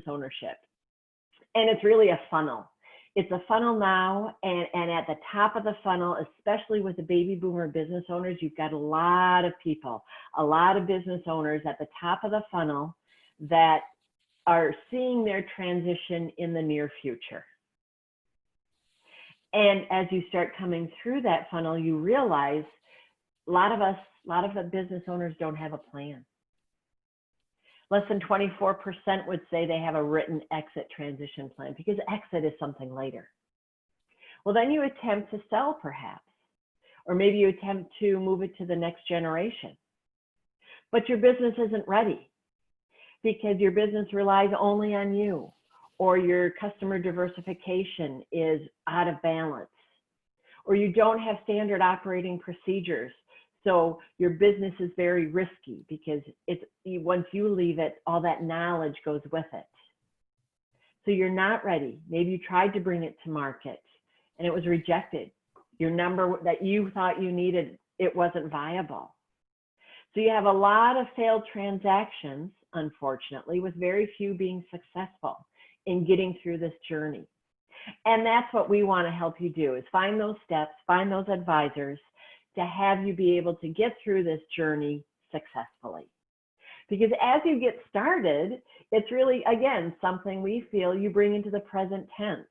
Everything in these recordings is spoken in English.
ownership. And it's really a funnel. It's a funnel now, and at the top of the funnel, especially with the baby boomer business owners, you've got a lot of people, a lot of business owners at the top of the funnel that are seeing their transition in the near future. And as you start coming through that funnel, you realize a lot of the business owners don't have a plan. Less than 24% would say they have a written exit transition plan, because exit is something later. Well, then you attempt to sell perhaps, or maybe you attempt to move it to the next generation. But your business isn't ready because your business relies only on you, or your customer diversification is out of balance, or you don't have standard operating procedures. So your business is very risky because once you leave it, all that knowledge goes with it. So you're not ready. Maybe you tried to bring it to market and it was rejected. Your number that you thought you needed, it wasn't viable. So you have a lot of failed transactions, unfortunately, with very few being successful in getting through this journey. And that's what we want to help you do, is find those steps, find those advisors to have you be able to get through this journey successfully. Because as you get started, it's really, again, something we feel you bring into the present tense.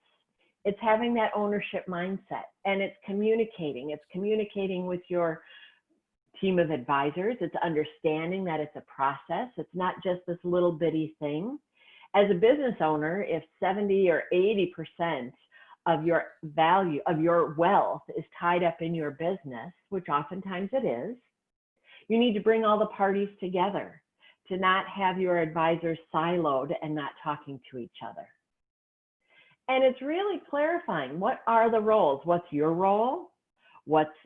It's having that ownership mindset, and it's communicating. It's communicating with your team of advisors. It's understanding that it's a process. It's not just this little bitty thing. As a business owner, if 70 or 80% of your value, of your wealth is tied up in your business, which oftentimes it is, you need to bring all the parties together to not have your advisors siloed and not talking to each other. And it's really clarifying, what are the roles? What's your role?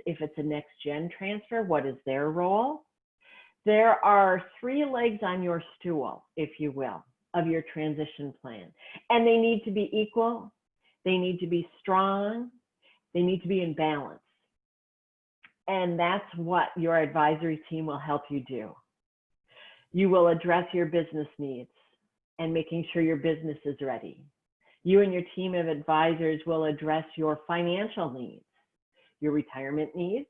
If it's a next gen transfer, what is their role? There are 3 legs on your stool, if you will, of your transition plan. And they need to be equal. They need to be strong. They need to be in balance. And that's what your advisory team will help you do. You will address your business needs and making sure your business is ready. You and your team of advisors will address your financial needs, your retirement needs.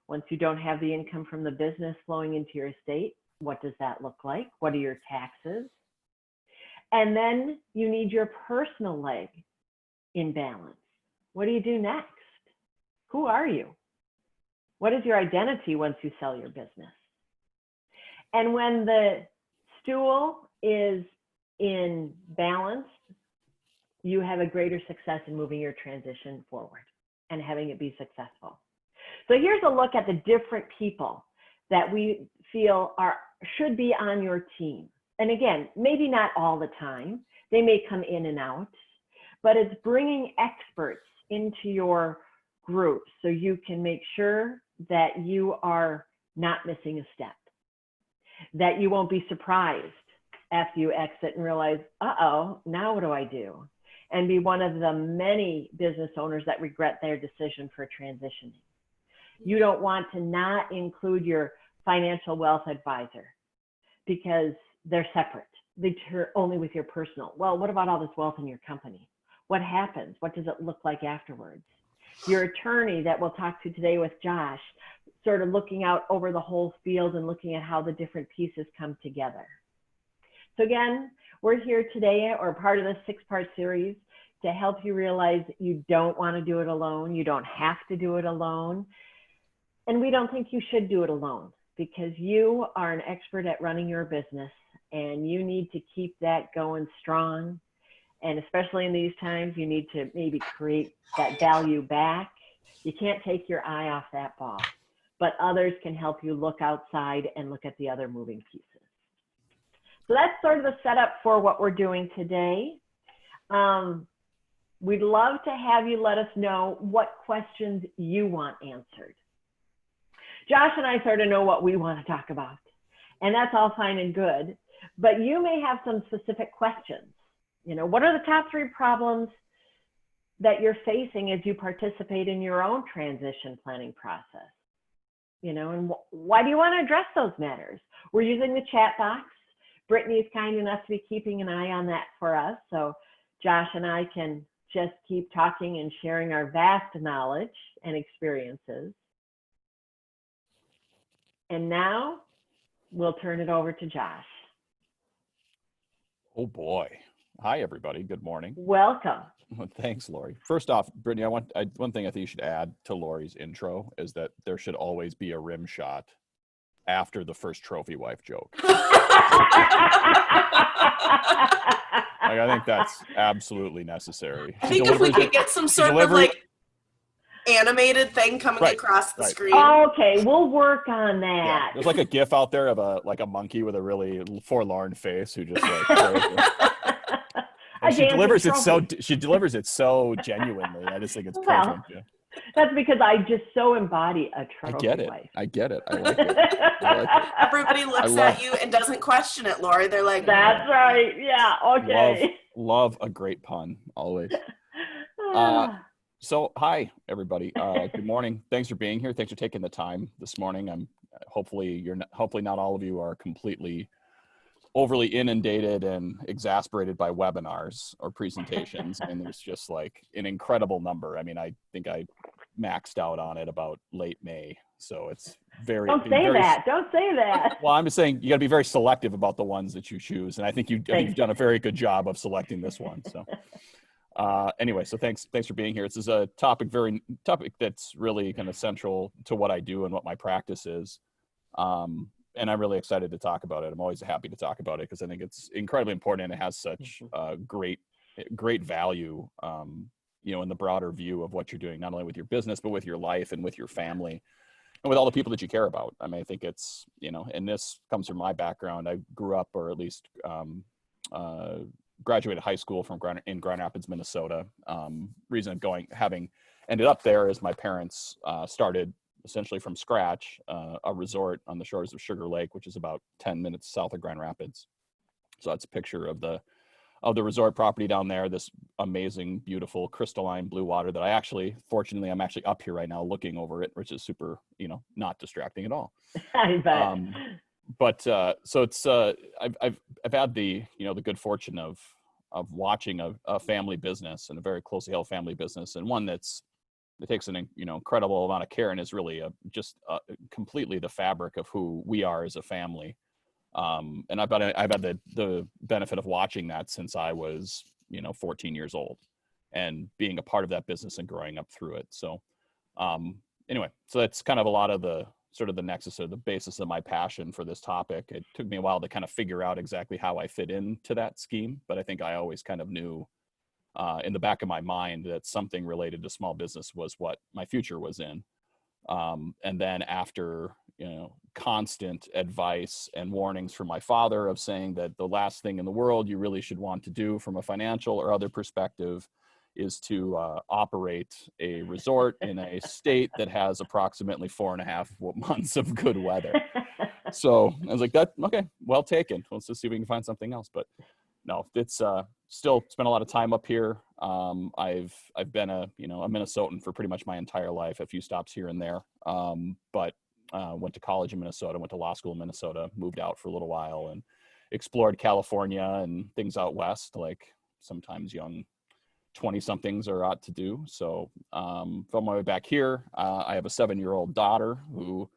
Once you don't have the income from the business flowing into your estate, what does that look like? What are your taxes? And then you need your personal leg in balance. What do you do next? Who are you? What is your identity once you sell your business? And when the stool is in balance, you have a greater success in moving your transition forward and having it be successful. So here's a look at the different people that we feel should be on your team. And again, maybe not all the time. They may come in and out, but it's bringing experts into your group so you can make sure that you are not missing a step, that you won't be surprised after you exit and realize, uh-oh, now what do I do? And be one of the many business owners that regret their decision for transitioning. You don't want to not include your financial wealth advisor because they're separate. They turn only with your personal. Well, what about all this wealth in your company? What happens? What does it look like afterwards? Your attorney that we'll talk to today with Josh, sort of looking out over the whole field and looking at how the different pieces come together. So again, we're here today, or part of this 6-part series, to help you realize you don't want to do it alone. You don't have to do it alone. And we don't think you should do it alone, because you are an expert at running your business and you need to keep that going strong. And especially in these times, you need to maybe create that value back. You can't take your eye off that ball, but others can help you look outside and look at the other moving pieces. So that's sort of the setup for what we're doing today. We'd love to have you let us know what questions you want answered. Josh and I sort of know what we want to talk about, and that's all fine and good, but you may have some specific questions. You know, what are the top 3 problems that you're facing as you participate in your own transition planning process? You know, and why do you want to address those matters? We're using the chat box. Brittany's kind enough to be keeping an eye on that for us. So Josh and I can just keep talking and sharing our vast knowledge and experiences. And now we'll turn it over to Josh. Oh boy. Hi, everybody. Good morning. Welcome. Thanks, Lori. First off, Brittany, one thing I think you should add to Lori's intro is that there should always be a rim shot after the first trophy wife joke. I think that's absolutely necessary. I think if we could get some sort of like animated thing coming across the screen. Okay, we'll work on that. Yeah, there's like a GIF out there of a monkey with a really forlorn face who just like. And she delivers it so genuinely. I just think it's perfect. Yeah. That's because I just so embody a trophy wife. I get it. I like it. Everybody looks at you and doesn't question it, Lori. They're like, that's right. Yeah. Okay. Love a great pun always. So hi everybody. Good morning. Thanks for being here. Thanks for taking the time this morning. Hopefully not all of you are completely overly inundated and exasperated by webinars or presentations. I mean, there's just like an incredible number. I mean, I think I maxed out on it about late May. So it's Don't say that. Well, I'm just saying you got to be very selective about the ones that you choose. And I think you've done a very good job of selecting this one. So anyway, so thanks for being here. This is a topic that's really kind of central to what I do and what my practice is. And I'm really excited to talk about it. I'm always happy to talk about it because I think it's incredibly important and it has such great value, in the broader view of what you're doing, not only with your business, but with your life and with your family and with all the people that you care about. I mean, I think it's, and this comes from my background. I grew up, or at least graduated high school in Grand Rapids, Minnesota. Reason of having ended up there is my parents started essentially from scratch, a resort on the shores of Sugar Lake, which is about 10 minutes south of Grand Rapids. So that's a picture of the resort property down there, this amazing, beautiful crystalline blue water that fortunately, I'm actually up here right now looking over it, which is super, not distracting at all. I bet. But so it's, I've had the good fortune of watching a family business, and a very closely held family business, and one that takes an incredible amount of care and is really completely the fabric of who we are as a family. And I've had the benefit of watching that since I was 14 years old, and being a part of that business and growing up through it. So anyway, so that's kind of a lot of the sort of the nexus or the basis of my passion for this topic. It took me a while to kind of figure out exactly how I fit into that scheme, but I think I always kind of knew in the back of my mind that something related to small business was what my future was in. And then after, constant advice and warnings from my father of saying that the last thing in the world you really should want to do from a financial or other perspective is to operate a resort in a state that has approximately 4.5 months of good weather. So I was like, okay, well taken. Let's just see if we can find something else. But no, it's still spent a lot of time up here. I've been a Minnesotan for pretty much my entire life, a few stops here and there. But went to college in Minnesota, went to law school in Minnesota, moved out for a little while and explored California and things out west, like sometimes young 20-somethings are ought to do. So from my way back here, I have a 7-year-old daughter who,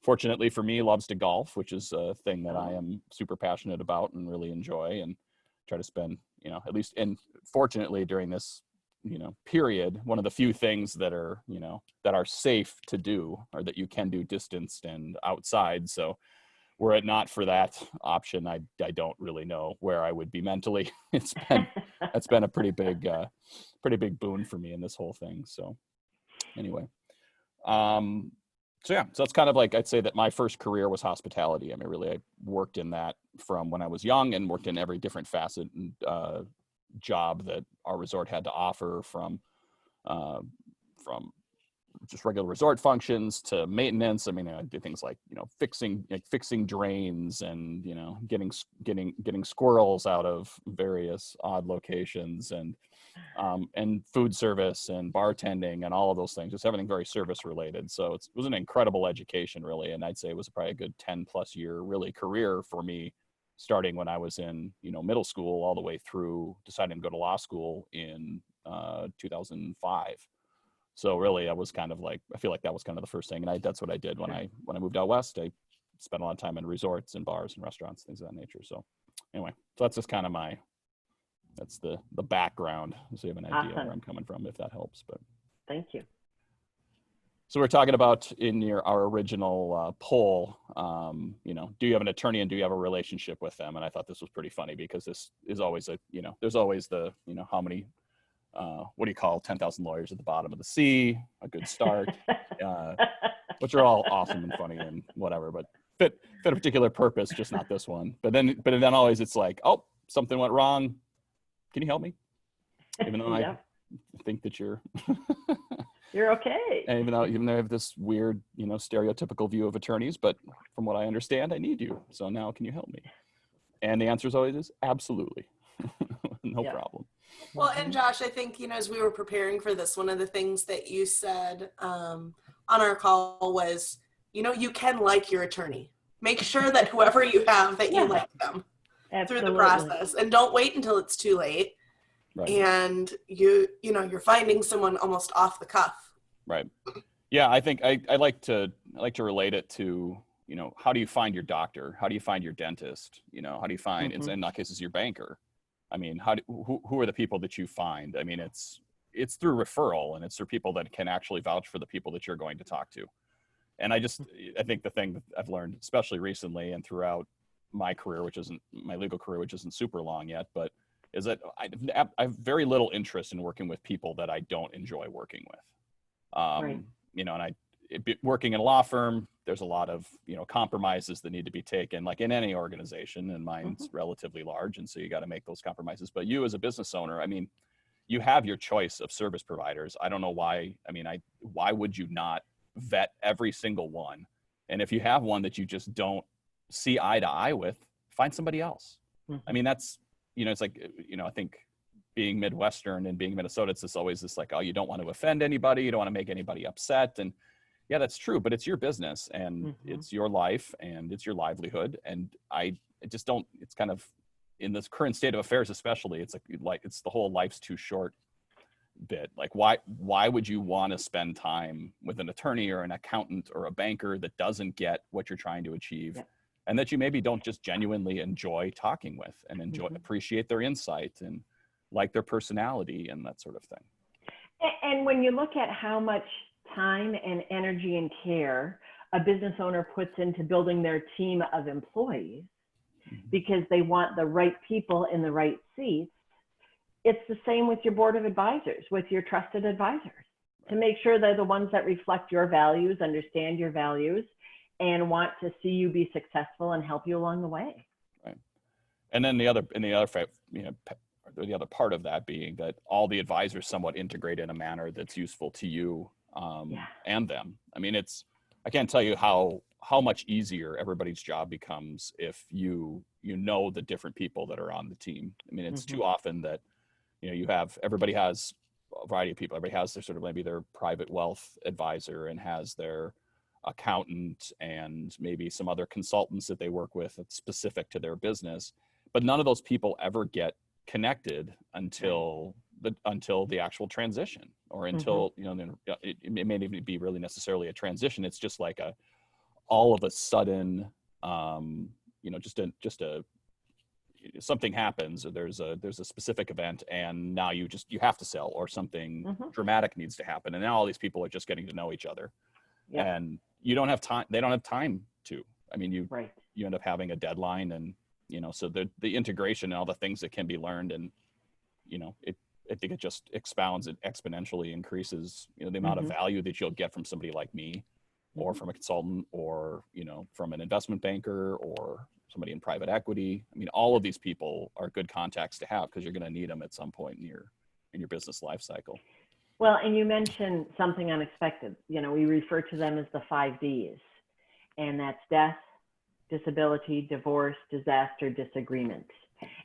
fortunately for me, loves to golf, which is a thing that I am super passionate about and really enjoy, and try to spend, at least, and fortunately during this, period, one of the few things that are, that are safe to do, or that you can do distanced and outside. So were it not for that option, I don't really know where I would be mentally. It's been a pretty big boon for me in this whole thing. So anyway, so that's kind of like, I'd say that my first career was hospitality. I mean, really, I worked in that from when I was young, and worked in every different facet and job that our resort had to offer, from just regular resort functions to maintenance. I mean, I did things like, fixing drains and, getting squirrels out of various odd locations, and food service and bartending and all of those things, just everything very service related. So it was an incredible education, really. And I'd say it was probably a good 10+ year really career for me, starting when I was in, middle school all the way through deciding to go to law school in 2005. So really I was kind of like, I feel like that was kind of the first thing. And that's what I did when I moved out West. I spent a lot of time in resorts and bars and restaurants, things of that nature. So anyway, so that's just kind of that's the background. So you have an idea where I'm coming from, if that helps. But thank you. So we're talking about in our original poll, do you have an attorney and do you have a relationship with them? And I thought this was pretty funny because this is always there's always the, how many, what do you call 10,000 lawyers at the bottom of the sea, a good start, which are all awesome and funny and whatever, but fit a particular purpose, just not this one. But then always it's like, oh, something went wrong. Can you help me? Even though I think that you're okay. And even though I have this weird, stereotypical view of attorneys, but from what I understand, I need you. So now can you help me? And the answer is always absolutely. No problem. Well, and Josh, I think, as we were preparing for this, one of the things that you said on our call was, you can like your attorney. Make sure that whoever you have, that you like them through the process, and don't wait until it's too late. Right. And you're finding someone almost off the cuff. Right. Yeah, I think I like to relate it to, how do you find your doctor? How do you find your dentist? How do you find, in that case, your banker? I mean, who are the people that you find? I mean, it's through referral, and it's through people that can actually vouch for the people that you're going to talk to. And I think the thing that I've learned, especially recently and throughout my career, my legal career, which isn't super long yet, but is that I have very little interest in working with people that I don't enjoy working with. Right. And working in a law firm, there's a lot of, compromises that need to be taken, like in any organization, and mine's relatively large. And so you got to make those compromises. But you as a business owner, I mean, you have your choice of service providers. I don't know why. I mean, why would you not vet every single one? And if you have one that you just don't see eye to eye with, find somebody else. I mean, that's, it's like, I think being Midwestern and being Minnesota, it's always this like, oh, you don't want to offend anybody. You don't want to make anybody upset. And yeah, that's true, but it's your business and it's your life and it's your livelihood. And I just don't, it's kind of in this current state of affairs, especially, it's like it's the whole life's too short bit. Like, why would you want to spend time with an attorney or an accountant or a banker that doesn't get what you're trying to achieve? Yeah. And that you maybe don't just genuinely enjoy talking with and appreciate their insight and like their personality and that sort of thing. And when you look at how much time and energy and care a business owner puts into building their team of employees, because they want the right people in the right seats, it's the same with your board of advisors, with your trusted advisors, to make sure they're the ones that reflect your values, understand your values, and want to see you be successful and help you along the way. Right. And then the other part of that being that all the advisors somewhat integrate in a manner that's useful to you and them. I mean, I can't tell you how much easier everybody's job becomes if you know the different people that are on the team. I mean, it's too often that, everybody has a variety of people. Everybody has their sort of maybe their private wealth advisor and has their accountant and maybe some other consultants that they work with that's specific to their business, but none of those people ever get connected until the actual transition, or until it may not even be really necessarily a transition. It's just like all of a sudden something happens, or there's a specific event, and now you have to sell, or something dramatic needs to happen, and now all these people are just getting to know each other. And you don't have time. They don't have time to. I mean, you end up having a deadline, and so the integration and all the things that can be learned, and I think it just expounds, it exponentially increases the amount of value that you'll get from somebody like me, or from a consultant, or from an investment banker, or somebody in private equity. I mean, all of these people are good contacts to have, because you're going to need them at some point in your business life cycle. Well, and you mentioned something unexpected. We refer to them as the 5 Ds, and that's death, disability, divorce, disaster, disagreement.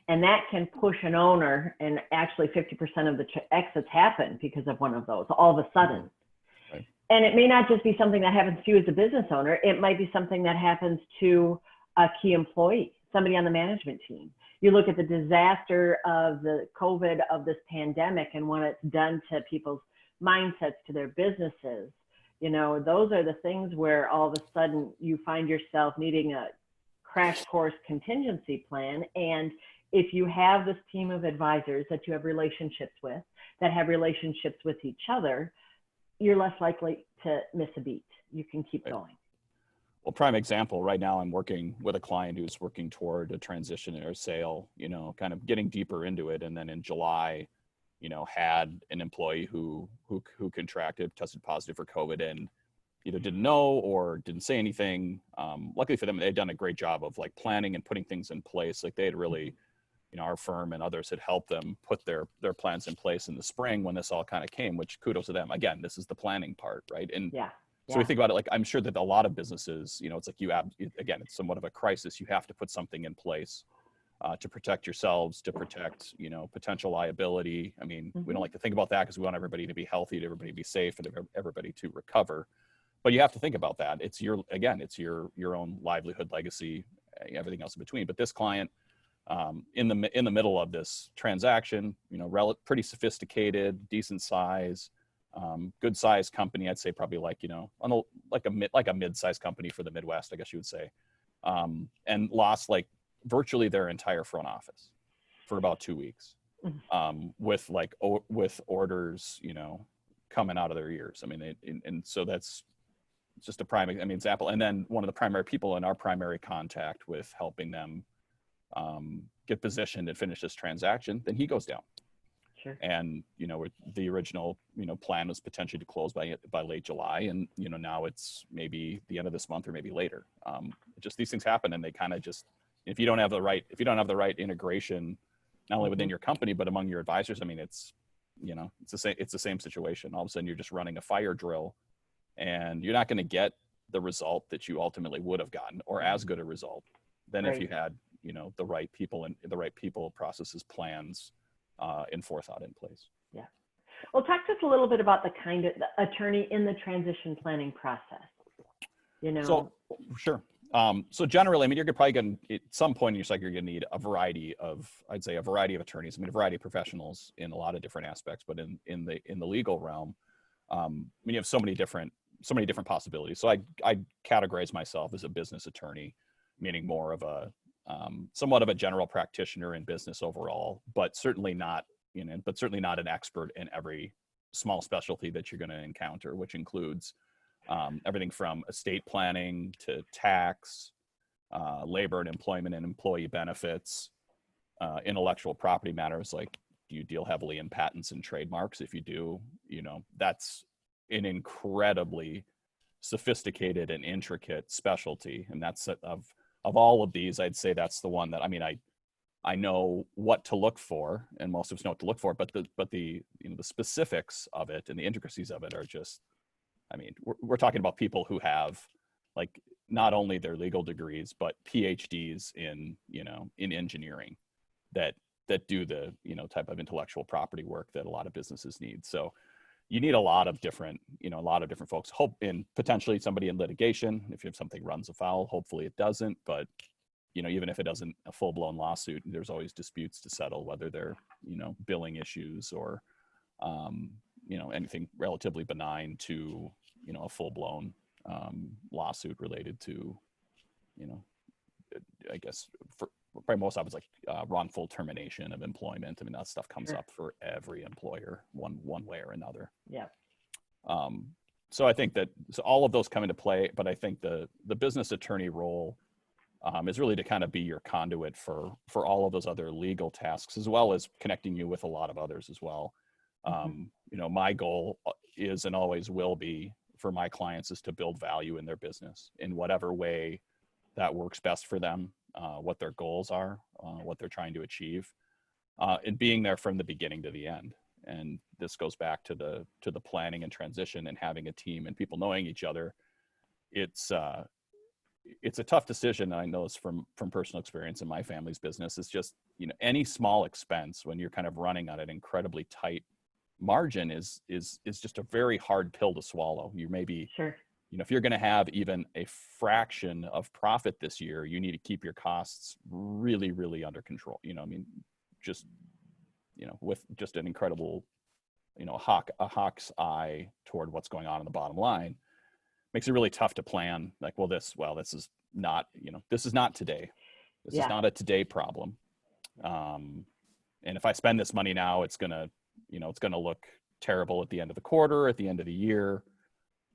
And that can push an owner, and actually 50% of the exits happen because of one of those all of a sudden. Right. And it may not just be something that happens to you as a business owner. It might be something that happens to a key employee, somebody on the management team. You look at the disaster of the COVID, of this pandemic, and what it's done to people's mindsets, to their businesses. You know, those are the things where all of a sudden you find yourself needing a crash course contingency plan. And if you have this team of advisors that you have relationships with, that have relationships with each other, you're less likely to miss a beat. You can keep going. Well, prime example, right now I'm working with a client who's working toward a transition or a sale, you know, kind of getting deeper into it. And then in July, you know, had an employee who contracted, tested positive for COVID, and either didn't know or didn't say anything. Luckily for them, they'd done a great job of like planning and putting things in place. Like they had really, you know, our firm and others had helped them put their plans in place in the spring when this all kind of came, which kudos to them. Again, this is the planning part, right? And so we think about it, like, I'm sure that a lot of businesses, you know, it's like again, it's somewhat of a crisis. You have to put something in place to protect yourselves, to protect, you know, potential liability. I mean, we don't like to think about that because we want everybody to be healthy, to everybody to be safe, and everybody to recover. But you have to think about that. It's your own livelihood, legacy, everything else in between. But this client, in the middle of this transaction, you know, pretty sophisticated, decent size, good size company. I'd say probably like, you know, like a mid-sized company for the Midwest, I guess you would say, and lost like virtually their entire front office for about 2 weeks, with orders, you know, coming out of their ears. I mean, and so that's just a prime, example. And then one of the primary people in our primary contact with helping them get positioned and finish this transaction, then he goes down. Sure. And, you know, the original, you know, plan was potentially to close by late July. And, you know, now it's maybe the end of this month or maybe later. Just these things happen, and they kind of just, if you don't have the right integration, not only within your company, but among your advisors, I mean, it's, you know, it's the same situation. All of a sudden you're just running a fire drill, and you're not going to get the result that you ultimately would have gotten, or as good a result than if you had, you know, the right people, processes, plans, and forethought in place. Yeah. Well, talk to us a little bit about the kind of the attorney in the transition planning process. You know. So sure. So generally, I mean, you're probably going to, at some point in your cycle, you're going to need a variety of attorneys. I mean, a variety of professionals in a lot of different aspects, but in the legal realm, I mean, you have so many different possibilities. So I categorize myself as a business attorney, meaning more of a somewhat of a general practitioner in business overall, but certainly not an expert in every small specialty that you're going to encounter, which includes everything from estate planning to tax, labor and employment and employee benefits, intellectual property matters, like, do you deal heavily in patents and trademarks? If you do, you know, that's an incredibly sophisticated and intricate specialty. And that's of all of these, I'd say that's the one that, I mean, I know what to look for, and most of us know what to look for, but the you know, the specifics of it and the intricacies of it are just, I mean, we're talking about people who have, like, not only their legal degrees, but PhDs in, you know, in engineering that do the, you know, type of intellectual property work that a lot of businesses need. So you need a lot of different folks, and potentially somebody in litigation. If you have something runs afoul, hopefully it doesn't, but, you know, even if it doesn't, a full-blown lawsuit, there's always disputes to settle, whether they're, you know, billing issues or, you know, anything relatively benign to, you know, a full-blown lawsuit related to, you know, I guess for probably most of it's like wrongful termination of employment. I mean, that stuff comes up for every employer one way or another. Yeah. So I think that all of those come into play, but I think the business attorney role is really to kind of be your conduit for all of those other legal tasks, as well as connecting you with a lot of others as well. You know, my goal is, and always will be, for my clients, is to build value in their business in whatever way that works best for them, what their goals are, what they're trying to achieve, and being there from the beginning to the end. And this goes back to the planning and transition and having a team and people knowing each other. It's a tough decision. I know this from personal experience in my family's business. It's just, you know, any small expense when you're kind of running on an incredibly tight margin is just a very hard pill to swallow. You maybe, you if you're going to have even a fraction of profit this year, you need to keep your costs really, really under control. Just, with just an incredible, a hawk's eye toward what's going on in the bottom line, makes it really tough to plan. Like, this is not, this is not today. This is not a today problem. And if I spend this money now, it's gonna look terrible at the end of the quarter, at the end of the year.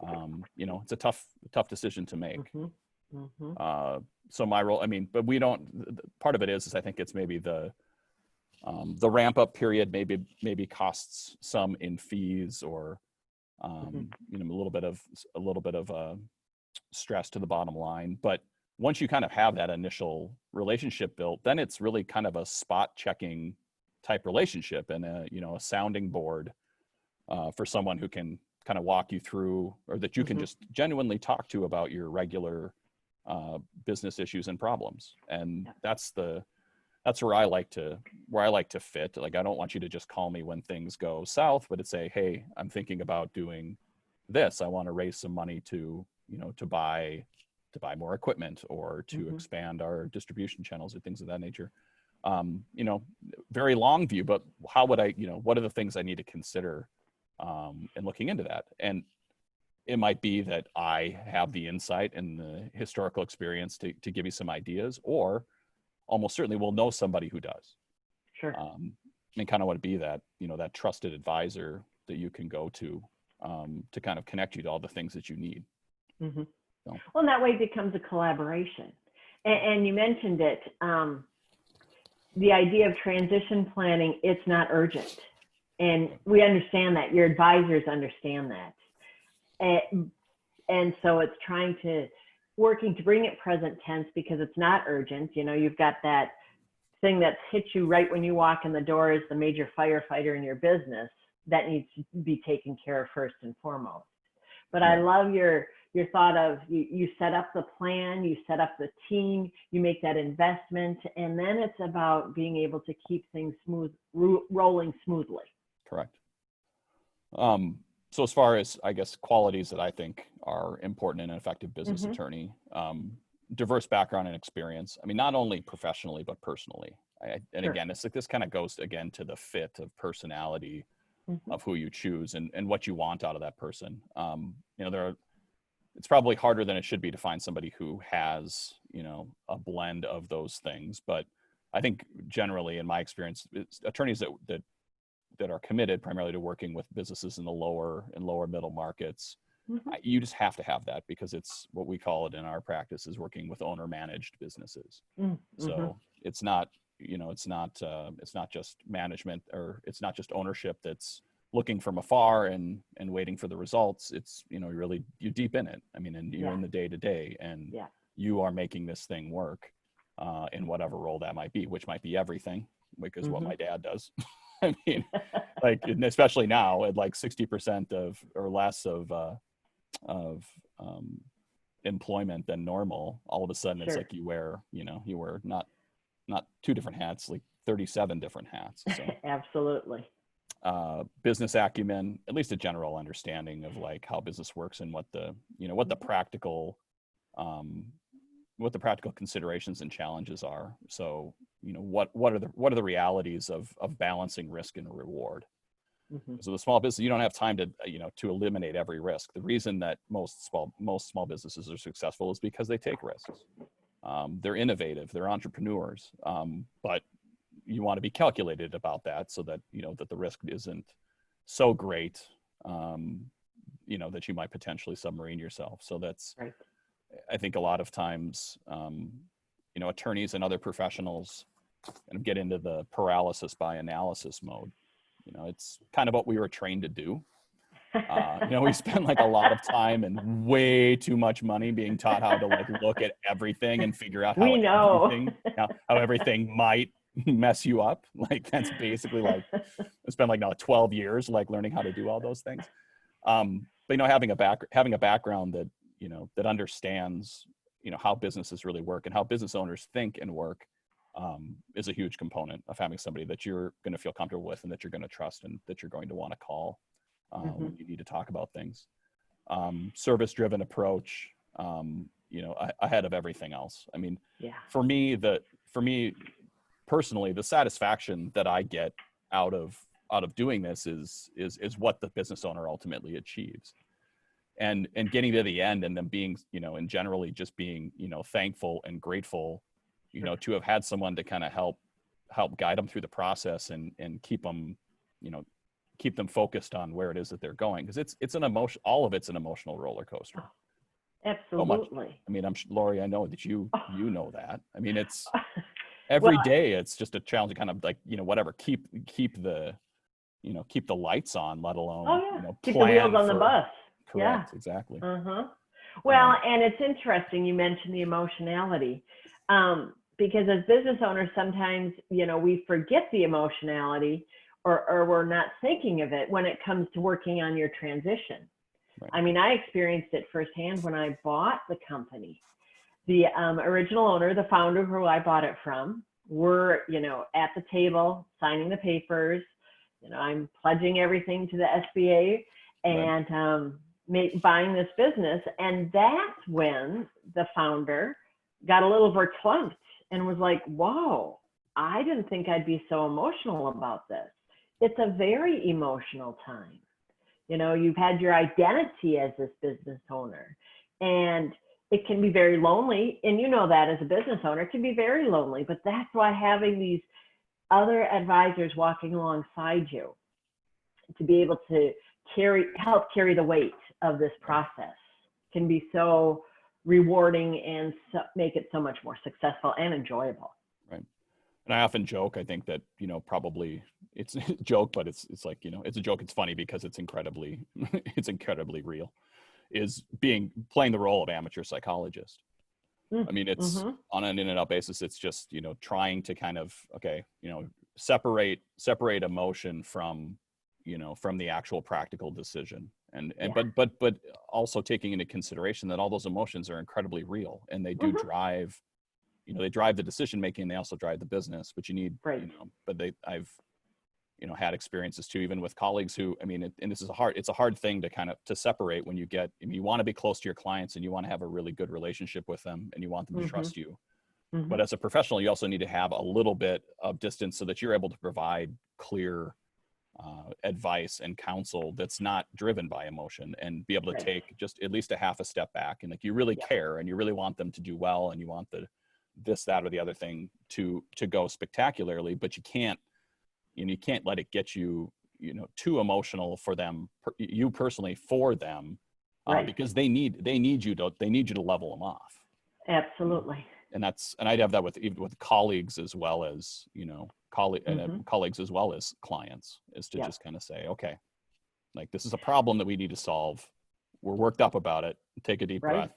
It's a tough decision to make. So my role, but we don't. Part of it is I think it's maybe the ramp up period maybe costs some in fees or a little bit of stress to the bottom line. But once you kind of have that initial relationship built, then it's really kind of a spot checking type relationship and a sounding board for someone who can kind of walk you through, or that you can just genuinely talk to about your regular business issues and problems. And that's where I like to fit. Like, I don't want you to just call me when things go south, but to say, hey, I'm thinking about doing this. I want to raise some money to buy more equipment or to expand our distribution channels or things of that nature. Very long view, but how would I, what are the things I need to consider in looking into that? And it might be that I have the insight and the historical experience to give you some ideas, or almost certainly we'll know somebody who does. Sure. And kind of want to be that, that trusted advisor that you can go to kind of connect you to all the things that you need. Mm-hmm. So. Well, and that way it becomes a collaboration. And you mentioned it, the idea of transition planning, it's not urgent. And we understand that, your advisors understand that. And so it's working to bring it present tense because it's not urgent. You've got that thing that's hit you right when you walk in the door as the major firefighter in your business that needs to be taken care of first and foremost. But I love your thought of you set up the plan, you set up the team, you make that investment, and then it's about being able to keep things rolling smoothly. Correct. So as far as, I guess, qualities that I think are important in an effective business attorney, diverse background and experience. Not only professionally, but personally. Again, it's like this kind of goes again to the fit of personality of who you choose and what you want out of that person. It's probably harder than it should be to find somebody who has, a blend of those things. But I think generally, in my experience, it's attorneys that are committed primarily to working with businesses in the lower and lower middle markets. You just have to have that, because it's what we call it in our practice is working with owner managed businesses. So it's not, it's not just management, or it's not just ownership that's looking from afar and waiting for the results. It's, you're deep in it. And you're in the day to day, and you are making this thing work in whatever role that might be, which might be everything, because what my dad does. Like, especially now at like 60% of or less of employment than normal, all of a sudden it's like you wear not two different hats, like 37 different hats. So Absolutely. Business acumen, at least a general understanding of like how business works and what the practical considerations and challenges are. So, what are the realities of balancing risk and reward? So the small business, you don't have time to eliminate every risk. The reason that most small businesses are successful is because they take risks. They're innovative, they're entrepreneurs, but you want to be calculated about that, so that that the risk isn't so great, that you might potentially submarine yourself. So that's right. I think a lot of times, attorneys and other professionals kind of get into the paralysis by analysis mode. It's kind of what we were trained to do. We spend like a lot of time and way too much money being taught how to like look at everything and figure out how everything might mess you up. Like, that's basically like I spent like now 12 years like learning how to do all those things. But having a background that that understands how businesses really work and how business owners think and work is a huge component of having somebody that you're going to feel comfortable with and that you're going to trust and that you're going to want to call when you need to talk about things. service-driven approach, ahead of everything else. I mean, Yeah. for me personally, the satisfaction that I get out of doing this is what the business owner ultimately achieves. And getting to the end and then being, and generally just being, thankful and grateful, to have had someone to kind of help guide them through the process and keep them, keep them focused on where it is that they're going. Because it's an emotion, all of it's an emotional roller coaster. Absolutely. I mean, Lori, I know that you know that. I mean, it's every day it's just a challenge to kind of like, whatever, keep the lights on, let alone, keep the wheels on the bus. Correct. Yeah. Exactly. Well, and it's interesting you mentioned the emotionality, because as business owners, sometimes, we forget the emotionality or we're not thinking of it when it comes to working on your transition. Right. I mean, I experienced it firsthand when I bought the company. The original owner, the founder who I bought it from, were, at the table signing the papers. I'm pledging everything to the SBA and buying this business. And that's when the founder got a little verklempt and was like, "Whoa, I didn't think I'd be so emotional about this." It's a very emotional time. You've had your identity as this business owner, and it can be very lonely. And that as a business owner, it can be very lonely, but that's why having these other advisors walking alongside you to be able to help carry the weight of this process can be so rewarding and make it so much more successful and enjoyable. Right. And I often joke, I think that, probably it's a joke, but it's like, it's a joke. It's funny because it's incredibly real, is playing the role of amateur psychologist. I mean, it's on an in and out basis. It's just, trying to kind of, separate emotion from the actual practical decision. But also taking into consideration that all those emotions are incredibly real and they do drive, they drive the decision making. They also drive the business, but you need, I've had experiences too, even with colleagues who, I mean, and this is it's a hard thing to kind of to separate when you want to be close to your clients and you want to have a really good relationship with them and you want them to trust you. But as a professional, you also need to have a little bit of distance so that you're able to provide clear advice and counsel that's not driven by emotion, and be able to take just at least a half a step back, and like you really care and you really want them to do well and you want this, that, or the other thing to go spectacularly, but you can't let it get you, too emotional for them, you personally, for them, because they need you to level them off. Absolutely. And I'd have that with colleagues as well as, colleagues as well as clients, is to just kind of say, okay, like this is a problem that we need to solve. We're worked up about it. Take a deep breath.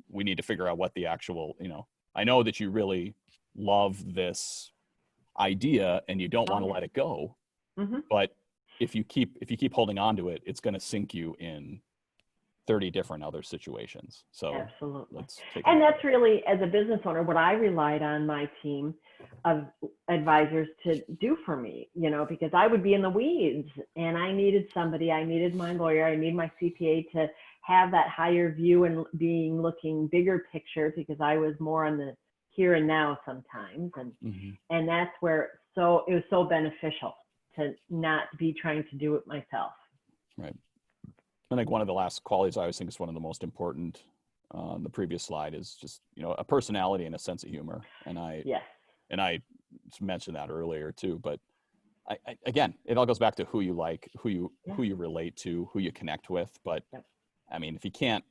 We need to figure out what the actual, I know that you really love this idea and you don't want to let it go, but if you keep holding on to it, it's going to sink you in 30 different other situations. So absolutely. And that's really, as a business owner, what I relied on my team of advisors to do for me, because I would be in the weeds and I needed my lawyer, I need my CPA to have that higher view and looking bigger picture, because I was more on the here and now sometimes. And that's where, it was so beneficial to not be trying to do it myself. Right. I think one of the last qualities I always think is one of the most important on the previous slide is just, a personality and a sense of humor. And I mentioned that earlier too, but again, it all goes back to who you like, who you relate to, who you connect with. But I mean, if you can't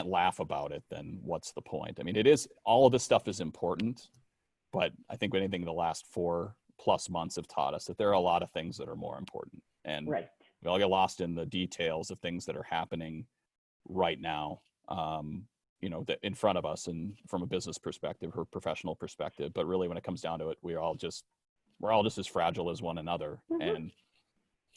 laugh about it, then what's the point? I mean, all of this stuff is important, but I think anything the last 4+ months have taught us that there are a lot of things that are more important. And we all get lost in the details of things that are happening right now, that in front of us, and from a business perspective or professional perspective. But really, when it comes down to it, we're all just as fragile as one another. And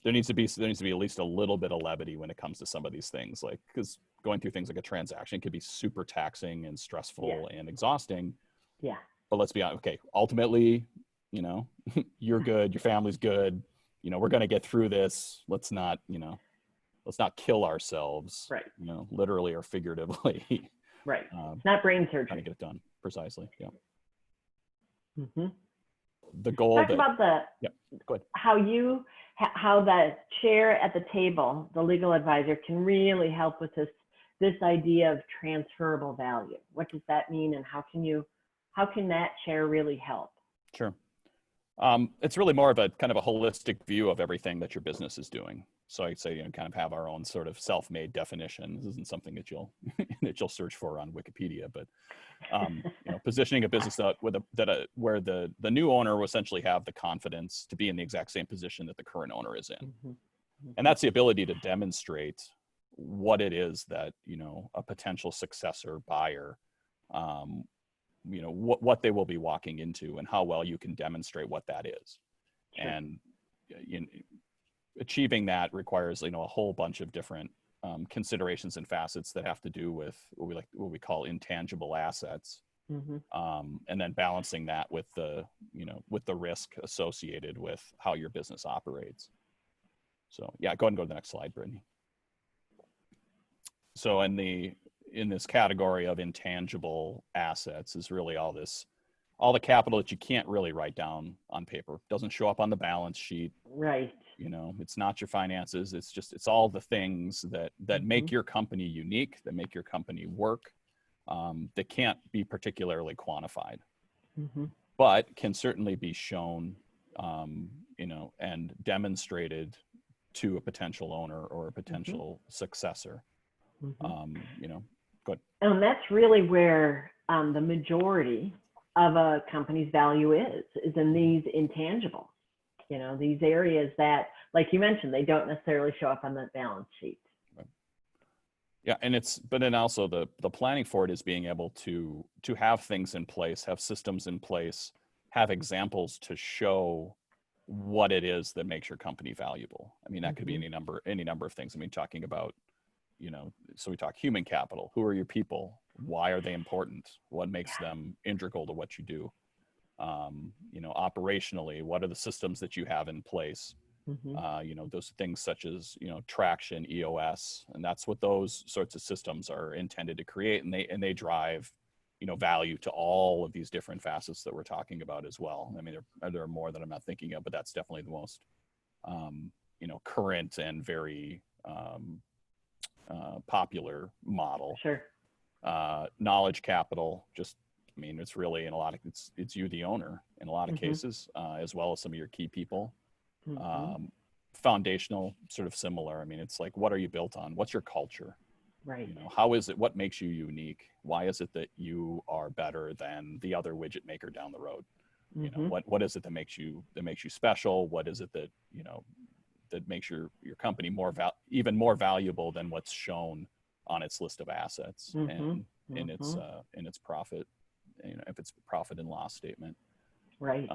there needs to be at least a little bit of levity when it comes to some of these things, like, because going through things like a transaction could be super taxing and stressful and exhausting. But let's be honest. Okay, ultimately, you're good, your family's good. We're going to get through this. Let's not let's not kill ourselves, Right. you know, literally or figuratively. Right. It's not brain Trying to surgery. get it done. Precisely. Yeah. Mm-hmm. The goal Talk that, about the yeah, go ahead. how the chair at the table, the legal advisor, can really help with this idea of transferable value. What does that mean, and how can that chair really help? Sure. It's really more of a kind of a holistic view of everything that your business is doing. So I'd say, you know, kind of have our own sort of self-made definition. This isn't something that you'll that you'll search for on Wikipedia, but you know, positioning a business where the new owner will essentially have the confidence to be in the exact same position that the current owner is in. Mm-hmm. Mm-hmm. And that's the ability to demonstrate what it is that, you know, a potential successor buyer, you know, what they will be walking into and how well you can demonstrate what that is. Sure. And you know, achieving that requires, you know, a whole bunch of different considerations and facets that have to do with what we call intangible assets. Mm-hmm. And then balancing that with the, you know, with the risk associated with how your business operates. So yeah, go ahead and go to the next slide, Brittany. So in this category of intangible assets is really all the capital that you can't really write down on paper. Doesn't show up on the balance sheet. Right. You know, it's not your finances. It's all the things that Mm-hmm. make your company unique, that make your company work, that can't be particularly quantified, Mm-hmm. but can certainly be shown, you know, and demonstrated to a potential owner or a potential successor. Mm-hmm. You know, go ahead. And that's really where the majority of a company's value is in these intangibles. You know, these areas that, like you mentioned, they don't necessarily show up on the balance sheet. Right. Yeah, and but then also the planning for it is being able to have things in place, have systems in place, have examples to show what it is that makes your company valuable. I mean, that could be any number of things. I mean, talking about, you know, so we talk human capital. Who are your people? Why are they important? What makes them integral to what you do? You know, operationally, what are the systems that you have in place? Mm-hmm. You know, those things such as, you know, traction, EOS, and that's what those sorts of systems are intended to create. And they drive, you know, value to all of these different facets that we're talking about as well. I mean, there are more that I'm not thinking of, but that's definitely the most, you know, current and very popular model. Sure. Knowledge capital, just, I mean, it's really in a lot of, it's you, the owner, in a lot of cases, as well as some of your key people. Foundational, sort of similar. I mean, it's like, what are you built on? What's your culture? Right. You know, how is it? What makes you unique? Why is it that you are better than the other widget maker down the road? You know, what is it that makes you special? What is it that, you know, that makes your company even more valuable than what's shown on its list of assets and in its profit, you know, if it's profit and loss statement. Right.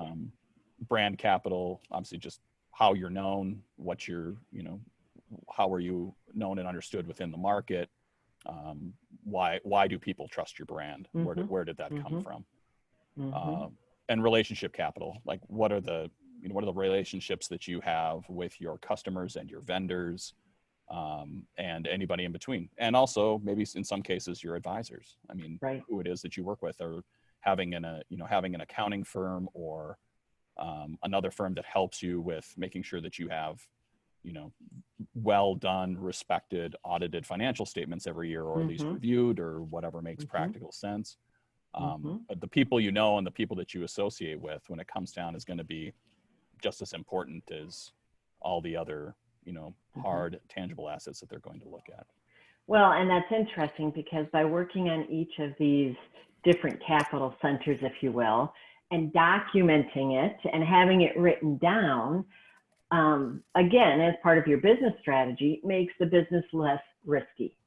Brand capital, obviously, just how you're known, what you're, you know, how are you known and understood within the market? Why do people trust your brand? Where did that come from? And relationship capital, like what are the relationships that you have with your customers and your vendors, and anybody in between, and also maybe in some cases your advisors. I mean, who it is that you work with, or having an accounting firm or another firm that helps you with making sure that you have, you know, well done, respected, audited financial statements every year, or at least reviewed, or whatever makes practical sense. But the people you know and the people that you associate with when it comes down is going to be just as important as all the other, you know, hard tangible assets that they're going to look at. Well, and that's interesting because by working on each of these different capital centers, if you will, and documenting it and having it written down, again, as part of your business strategy, makes the business less risky.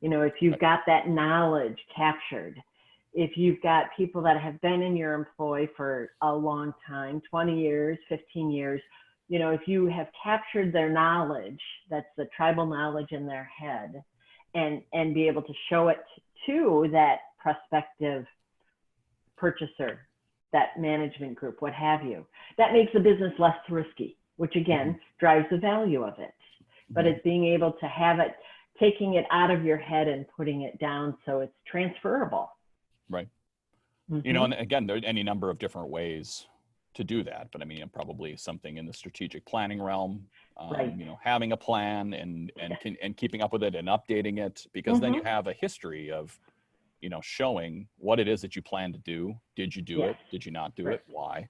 You know, if you've got that knowledge captured, if you've got people that have been in your employ for a long time, 20 years, 15 years, you know, if you have captured their knowledge, that's the tribal knowledge in their head, and be able to show it to that prospective purchaser, that management group, what have you, that makes the business less risky, which again drives the value of it. but it's being able to have it, taking it out of your head and putting it down so it's transferable. Right. You know, and again, there are any number of different ways to do that, but I mean, probably something in the strategic planning realm, Right. you know, having a plan and keeping up with it and updating it, because then you have a history of, you know, showing what it is that you plan to do. Did you do it? Did you not do it? Why?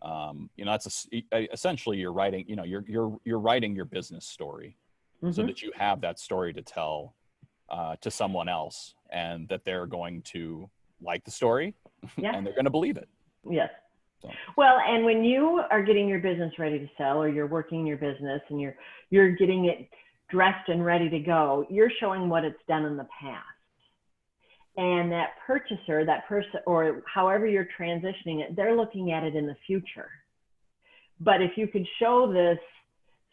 You know, that's essentially you're writing, you know, you're writing your business story so that you have that story to tell to someone else, and that they're going to like the story and they're going to believe it. Yes. So. Well, and when you are getting your business ready to sell, or you're working your business and you're getting it dressed and ready to go, you're showing what it's done in the past. And that purchaser, that person, or however you're transitioning it, they're looking at it in the future. But if you could show this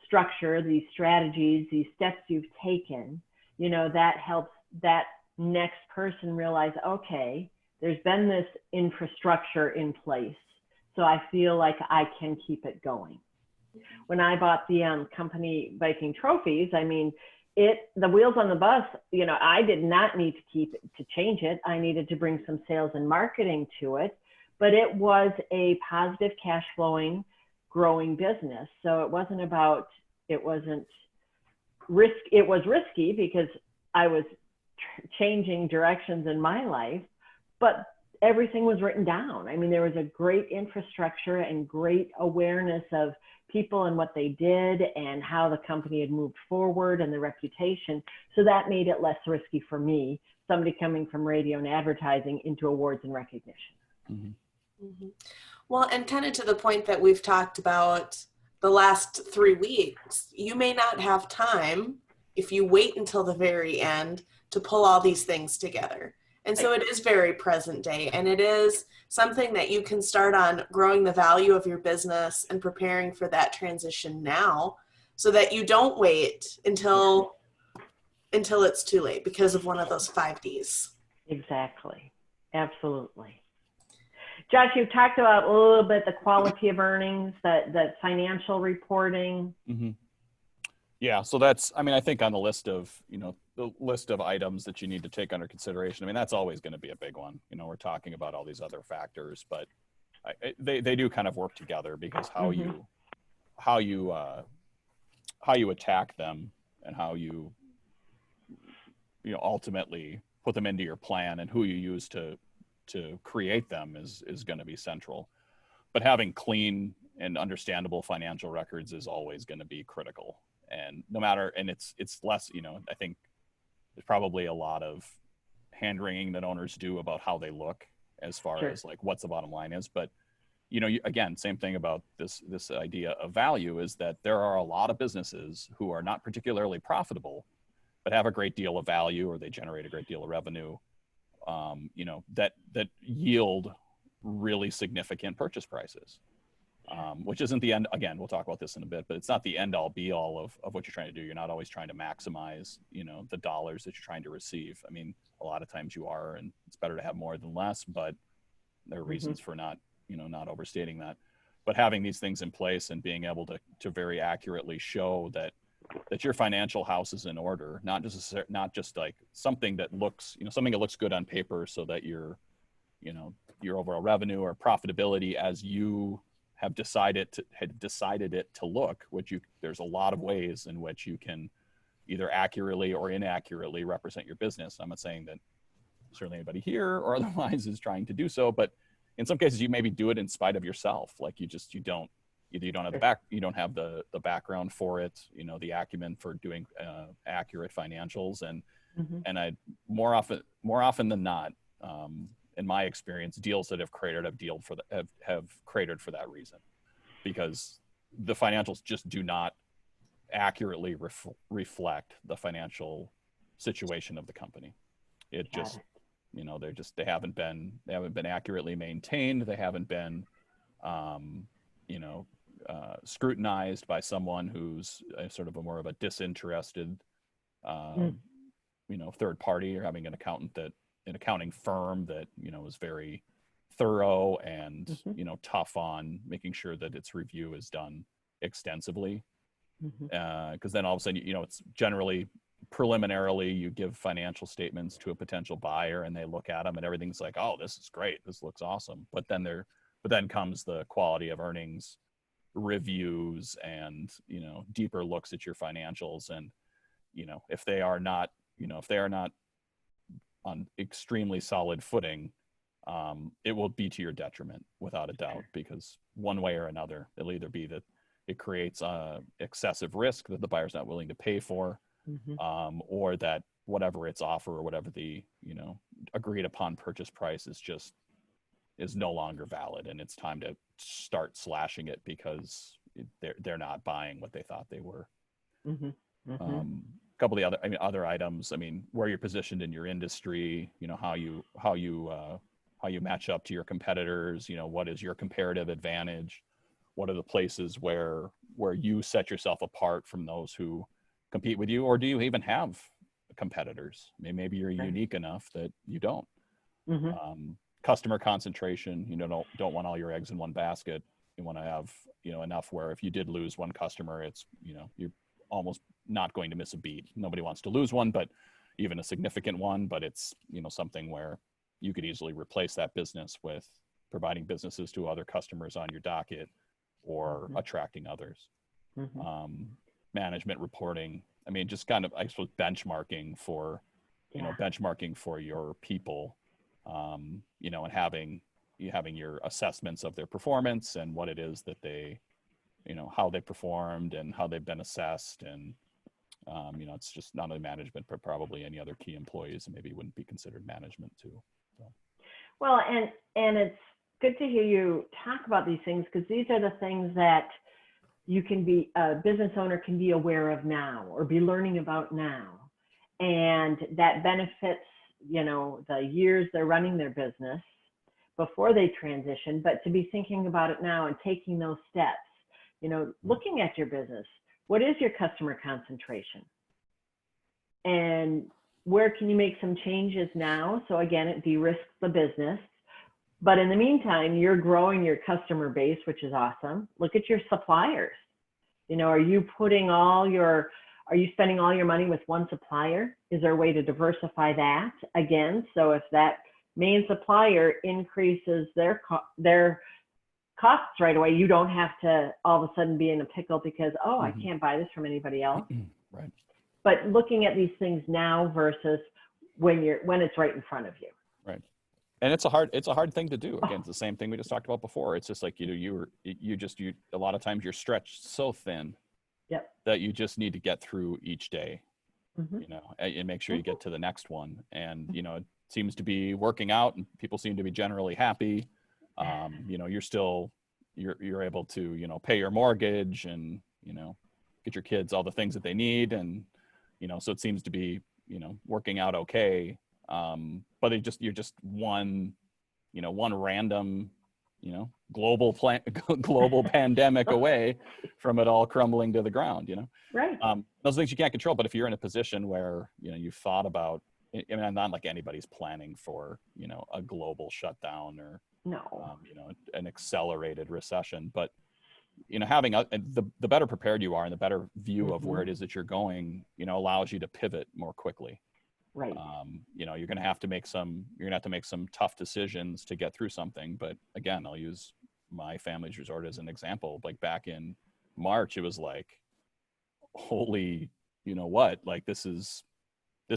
structure, these strategies, these steps you've taken, you know, that helps that next person realize, okay, there's been this infrastructure in place, so I feel like I can keep it going. When I bought the company Viking Trophies, I mean, the wheels on the bus, you know, I did not need to change it. I needed to bring some sales and marketing to it, but it was a positive cash flowing, growing business. So it wasn't risky because I was changing directions in my life, but everything was written down. I mean, there was a great infrastructure and great awareness of people and what they did and how the company had moved forward and the reputation. So that made it less risky for me, somebody coming from radio and advertising into awards and recognition. Well, and kind of to the point that we've talked about the last 3 weeks, you may not have time if you wait until the very end to pull all these things together. And so it is very present day, and it is something that you can start on growing the value of your business and preparing for that transition now, so that you don't wait until it's too late because of one of those 5 Ds. Exactly. Absolutely. Josh, you've talked about a little bit the quality of earnings, that financial reporting. Yeah, so that's, I mean, I think on the list of, you know, the list of items that you need to take under consideration, I mean, that's always going to be a big one. You know, we're talking about all these other factors, but they do kind of work together, because how you attack them and how you know, ultimately put them into your plan and who you use to create them is going to be central. But having clean and understandable financial records is always going to be critical. And no matter, and it's less, you know, I think there's probably a lot of hand wringing that owners do about how they look as far as like what's the bottom line is. But, you know, again, same thing about this idea of value is that there are a lot of businesses who are not particularly profitable, but have a great deal of value, or they generate a great deal of revenue, you know, that yield really significant purchase prices. Which isn't the end. Again, we'll talk about this in a bit, but it's not the end all be all of what you're trying to do. You're not always trying to maximize, you know, the dollars that you're trying to receive. I mean, a lot of times you are, and it's better to have more than less, but there are reasons for not overstating that. But having these things in place and being able to very accurately show that your financial house is in order, not just like something that looks, you know, something that looks good on paper, so that your overall revenue or profitability as you had decided it to look, there's a lot of ways in which you can either accurately or inaccurately represent your business. I'm not saying that certainly anybody here or otherwise is trying to do so, but in some cases you maybe do it in spite of yourself. Like you don't have the background for it, you know, the acumen for doing accurate financials, and I more often than not, in my experience, deals that have created have created for that reason, because the financials just do not accurately reflect the financial situation of the company. It just, you know, they haven't been accurately maintained. They haven't been, you know, scrutinized by someone who's sort of a more of a disinterested, you know, third party, or having an accounting firm that, you know, is very thorough and, you know, tough on making sure that its review is done extensively. Because then all of a sudden, it's generally preliminarily you give financial statements to a potential buyer and they look at them and everything's like, oh, this is great, this looks awesome. But then comes the quality of earnings reviews and deeper looks at your financials, and if they are not on extremely solid footing, it will be to your detriment without a doubt, because one way or another it'll either be that it creates excessive risk that the buyer's not willing to pay for, or that whatever its offer or whatever the agreed upon purchase price is no longer valid, and it's time to start slashing it because they're not buying what they thought they were. A couple of the other items, where you're positioned in your industry, how you match up to your competitors, what is your comparative advantage, what are the places where you set yourself apart from those who compete with you, or do you even have competitors? Maybe you're unique enough that you don't. Customer concentration, don't want all your eggs in one basket. You want to have enough where if you did lose one customer, it's you're almost not going to miss a beat. Nobody wants to lose one, but even a significant one, but it's something where you could easily replace that business with providing businesses to other customers on your docket, or attracting others. Management reporting, just kind of, I suppose, benchmarking for your people, and having your assessments of their performance and what it is that they, how they performed and how they've been assessed. And, it's just not only management, but probably any other key employees, and maybe wouldn't be considered management too. So. Well, and it's good to hear you talk about these things, because these are the things that a business owner can be aware of now, or be learning about now. And that benefits, the years they're running their business before they transition, but to be thinking about it now and taking those steps, looking at your business, what is your customer concentration? And where can you make some changes now? So again, it de-risks the business. But in the meantime, you're growing your customer base, which is awesome. Look at your suppliers. Are you spending all your money with one supplier? Is there a way to diversify that again? So if that main supplier increases their costs right away, you don't have to all of a sudden be in a pickle because, I can't buy this from anybody else. Right. But looking at these things now versus when it's right in front of you. Right. And it's a hard thing to do. Again, it's the same thing we just talked about before. It's just like, you a lot of times you're stretched so thin that you just need to get through each day, and make sure you get to the next one. And, it seems to be working out and people seem to be generally happy. You're able to, pay your mortgage and, get your kids all the things that they need. And, so it seems to be, working out okay. But you're just one random, global pandemic away from it all crumbling to the ground, Right. Those things you can't control. But if you're in a position where, you've thought about, not like anybody's planning for, a global shutdown or, an accelerated recession, but, having the better prepared you are and the better view of where it is that you're going, allows you to pivot more quickly. Right. You're going to have to make some tough decisions to get through something. But again, I'll use my family's resort as an example. Like back in March, it was like, holy, what? Like this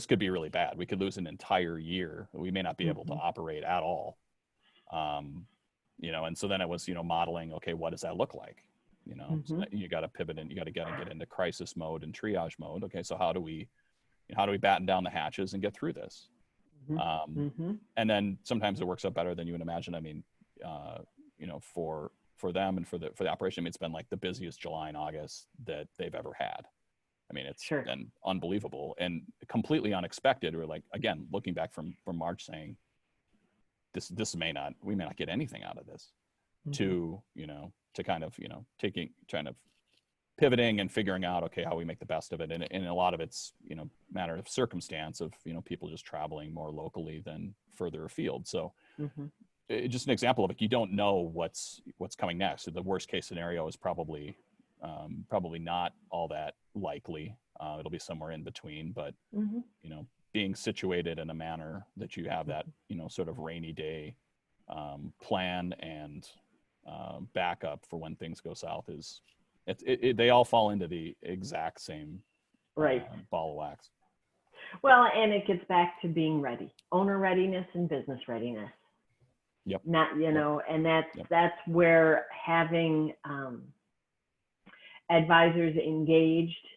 could be really bad. We could lose an entire year. We may not be able to operate at all. And so then it was, modeling, okay, what does that look like? So you got to pivot and you got to get into crisis mode and triage mode. Okay, so how do we batten down the hatches and get through this? And then sometimes it works out better than you would imagine. For them and for the operation, it's been like the busiest July and August that they've ever had. It's been unbelievable and completely unexpected. We're like, again, looking back from March saying, we may not get anything out of this, to kind of, pivoting and figuring out, okay, how we make the best of it. And a lot of it's, matter of circumstance of, people just traveling more locally than further afield. So just an example of it, you don't know what's coming next. So the worst case scenario is probably, Probably not all that likely. It'll be somewhere in between, but Mhm. you know, being situated in a manner that you have that, you know, sort of rainy day plan and backup for when things go south is they all fall into the exact same Right. ball of wax. Well, and it gets back to being ready, owner readiness and business readiness. Yep. Not, you know, and Yep. that's where having advisors engaged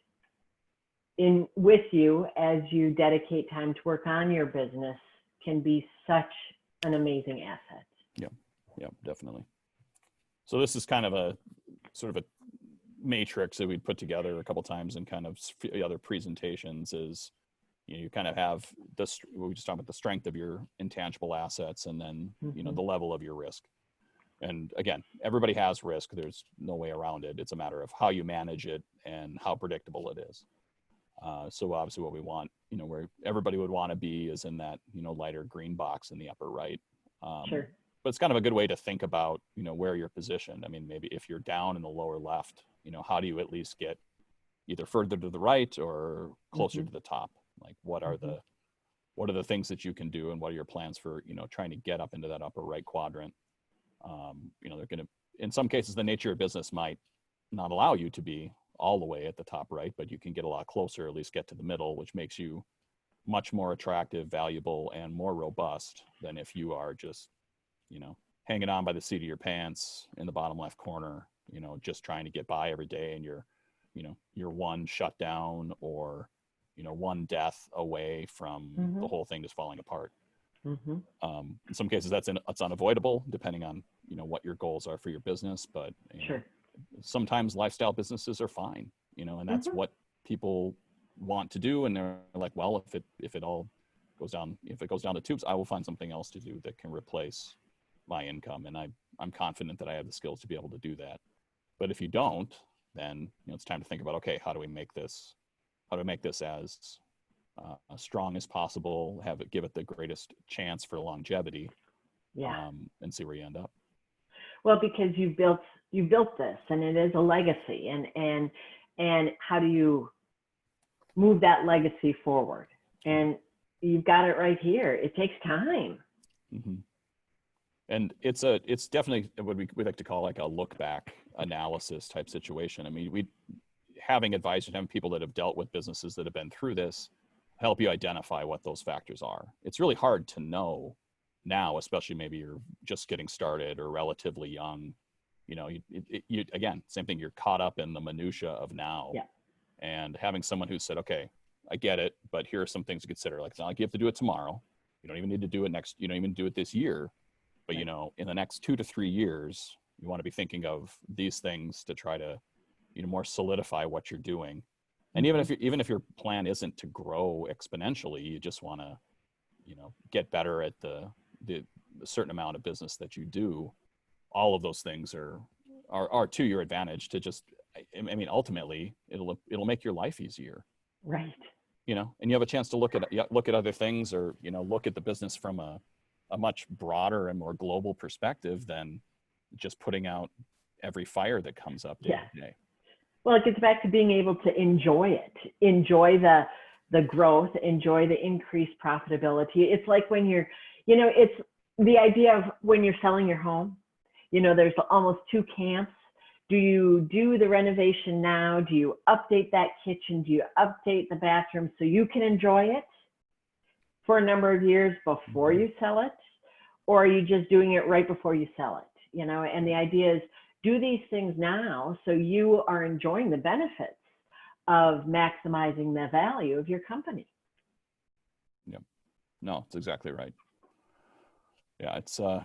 in with you as you dedicate time to work on your business can be such an amazing asset. Yep, definitely. So this is kind of a sort of a matrix that we'd put together a couple times in kind of other presentations. Is, you know, you kind of have this, we just talked about the strength of your intangible assets, and then, you know, the level of your risk. And again, everybody has risk. There's no way around it. It's a matter of how you manage it and how predictable it is. So obviously what we want, you know, where everybody would want to be is in that, you know, lighter green box in the upper right. Sure. But it's kind of a good way to think about, you know, where you're positioned. I mean, maybe if you're down in the lower left, you know, how do you at least get either further to the right or closer to the top? Like what are the things that you can do, and what are your plans for, you know, trying to get up into that upper right quadrant? You know, they're going to, in some cases, the nature of business might not allow you to be all the way at the top right, but you can get a lot closer, at least get to the middle, which makes you much more attractive, valuable, and more robust than if you are just, you know, hanging on by the seat of your pants in the bottom left corner, you know, just trying to get by every day, and you're, you know, you're one shutdown or, you know, one death away from the whole thing just falling apart. In some cases that's unavoidable depending on, you know, what your goals are for your business, but you know, sometimes lifestyle businesses are fine, you know, and that's what people want to do. And they're like, well, if it all goes down, if it goes down the tubes, I will find something else to do that can replace my income. And I'm confident that I have the skills to be able to do that. But if you don't, then, you know, it's time to think about, okay, how do we make this as strong as possible, give it the greatest chance for longevity, and see where you end up. Well, because you built this, and it is a legacy, and how do you move that legacy forward? And you've got it right here. It takes time. And it's definitely what we like to call like a look back analysis type situation. I mean, having advisors, having people that have dealt with businesses that have been through this, help you identify what those factors are. It's really hard to know now, especially maybe you're just getting started or relatively young. You know, you again, same thing, you're caught up in the minutia of now. And having someone who said, okay, I get it, but here are some things to consider. Like, it's not like you have to do it tomorrow. You don't even need to do it next, you don't even do it this year. But, you know, in the next 2 to 3 years, you want to be thinking of these things to try to, you know, more solidify what you're doing. And even if your plan isn't to grow exponentially, you just want to, you know, get better at the certain amount of business that you do. All of those things are to your advantage. To just, I mean, ultimately, it'll make your life easier. Right. You know, and you have a chance to look at other things, or, you know, look at the business from a much broader and more global perspective than just putting out every fire that comes up day to day. Well, it gets back to being able to enjoy it, enjoy the growth, enjoy the increased profitability. It's like when you're, you know, it's the idea of when you're selling your home, you know, there's almost 2 camps. Do you do the renovation now? Do you update that kitchen? Do you update the bathroom so you can enjoy it for a number of years before you sell it? Or are you just doing it right before you sell it? You know, and the idea is, do these things now so you are enjoying the benefits of maximizing the value of your company. Yep. No, it's exactly right. Yeah, it's I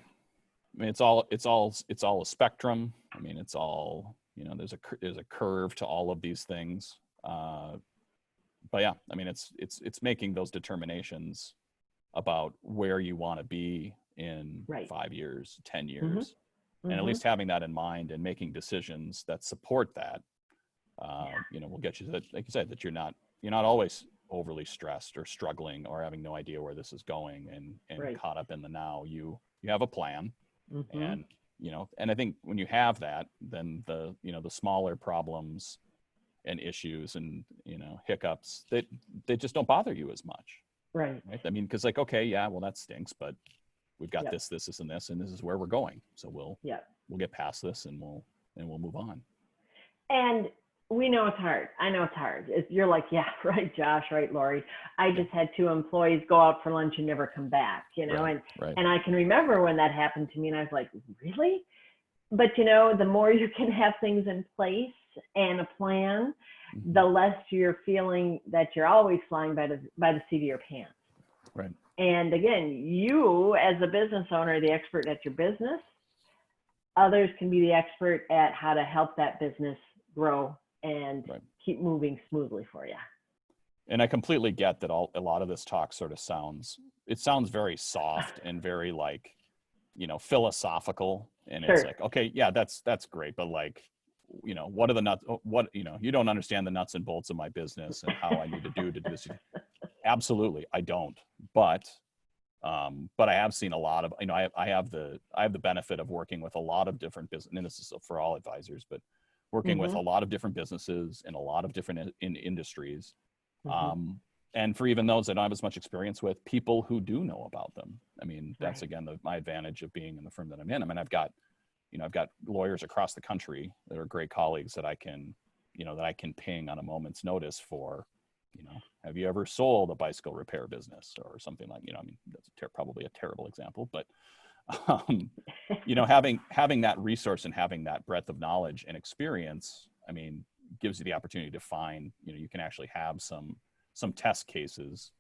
mean, it's all a spectrum. I mean, it's all, you know, there's a curve to all of these things. But yeah, I mean, it's making those determinations about where you want to be in 5 years, 10 years. And at least having that in mind and making decisions that support that, you know, will get you that, like you said, that you're not always overly stressed or struggling or having no idea where this is going and caught up in the now. You have a plan, and you know, and I think when you have that, then the, you know, the smaller problems and issues and, you know, hiccups, they just don't bother you as much. Right. Right. I mean, because like, okay, yeah, well, that stinks, but we've got Yep. this, and this, and this is where we're going. So we'll get past this and we'll move on. And we know it's hard. I know it's hard. You're like, yeah, right, Josh, right, Lori. I just had 2 employees go out for lunch and never come back, you know, Right. and I can remember when that happened to me and I was like, really? But, you know, the more you can have things in place and a plan, the less you're feeling that you're always flying by the seat of your pants. Right. And again, you as a business owner are the expert at your business. Others can be the expert at how to help that business grow and keep moving smoothly for you. And I completely get that a lot of this talk sort of sounds very soft and very like, you know, philosophical. And it's like, okay, yeah, that's great. But like, you know, what are the nuts? What, you know, you don't understand the nuts and bolts of my business and how I need to do this. Absolutely, I don't. But I have seen a lot of, you know, I have the benefit of working with a lot of different business, and this is for all advisors, but working with a lot of different businesses in a lot of different industries. And for even those that don't have as much experience with, people who do know about them. I mean, that's again my advantage of being in the firm that I'm in. I mean, I've got lawyers across the country that are great colleagues that I can ping on a moment's notice for, you know, have you ever sold a bicycle repair business or something like, you know, I mean, that's probably a terrible example, but you know, having that resource and having that breadth of knowledge and experience, I mean, gives you the opportunity to find, you know, you can actually have some test cases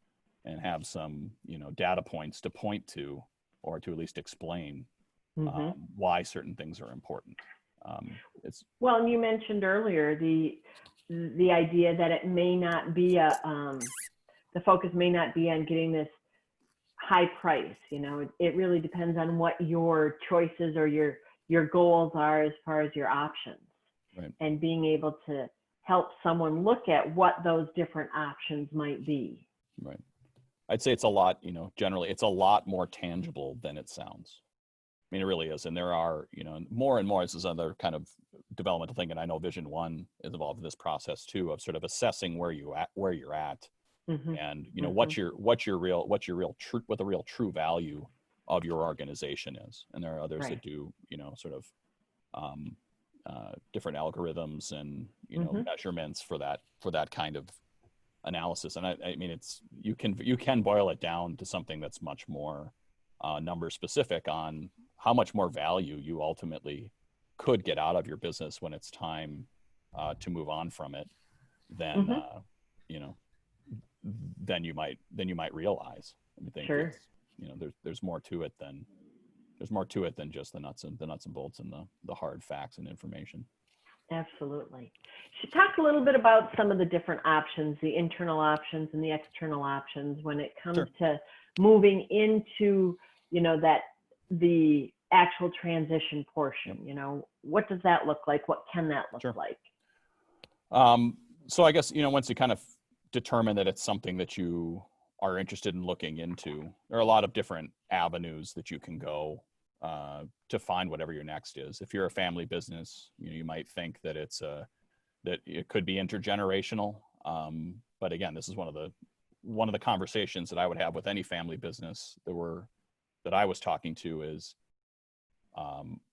and have some, you know, data points to point to, or to at least explain why certain things are important. Well, and you mentioned earlier the idea that it may not be the focus may not be on getting this high price. You know, it really depends on what your choices or your goals are as far as your options, and being able to help someone look at what those different options might be. Right. I'd say it's a lot, you know, generally it's a lot more tangible than it sounds. I mean, it really is. And there are, you know, more and more, this is other kind of developmental thing. And I know Vision One is involved in this process too, of sort of assessing where you're at, and, you know, what the real true value of your organization is. And there are others that do, you know, sort of different algorithms and, you know, measurements for that kind of analysis. And I mean, you can boil it down to something that's much more number specific on how much more value you ultimately could get out of your business when it's time to move on from it than you know, than you might realize. I think it's, you know, there's more to it than just the nuts and bolts and the hard facts and information. Absolutely. Should talk a little bit about some of the different options, the internal options and the external options when it comes to moving into, you know, the actual transition portion. You know, what does that look like? What can that look like? So I guess, you know, once you kind of determine that it's something that you are interested in looking into, there are a lot of different avenues that you can go to find whatever your next is. If you're a family business, you know, you might think that that it could be intergenerational. But again, this is one of the conversations that I would have with any family business that I was talking to is,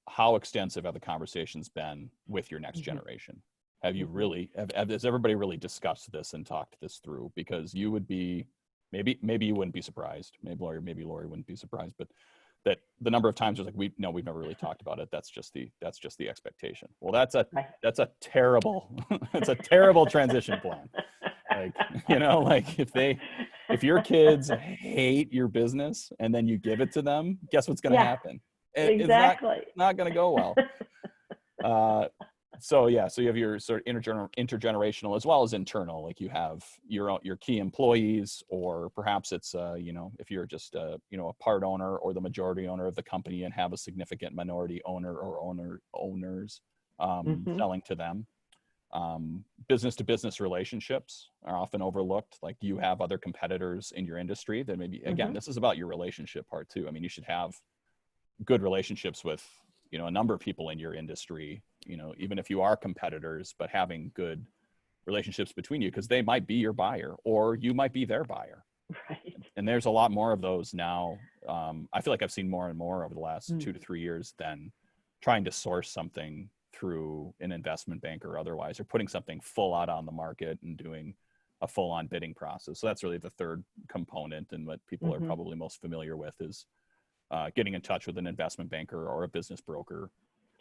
how extensive have the conversations been with your next generation? Have you really, has everybody really discussed this and talked this through? Because you would be, maybe you wouldn't be surprised. Maybe Lori wouldn't be surprised, but that the number of times was like, we've never really talked about it. That's just the expectation. Well, that's a terrible, that's a terrible transition plan. Like, you know, like if your kids hate your business and then you give it to them, guess what's going to happen? Exactly. It's not going to go well. So you have your sort of intergenerational as well as internal. Like you have your key employees, or perhaps it's you know, if you're just you know, a part owner or the majority owner of the company and have a significant minority owner or owners selling to them. Business to business relationships are often overlooked. Like you have other competitors in your industry that maybe, again, this is about your relationship part too. I mean, you should have good relationships with, you know, a number of people in your industry, you know, even if you are competitors, but having good relationships between you, because they might be your buyer or you might be their buyer. Right. And there's a lot more of those now. I feel like I've seen more and more over the last 2 to 3 years than trying to source something through an investment bank or otherwise, or putting something full out on the market and doing a full on bidding process. So that's really the third component, and what people are probably most familiar with is getting in touch with an investment banker or a business broker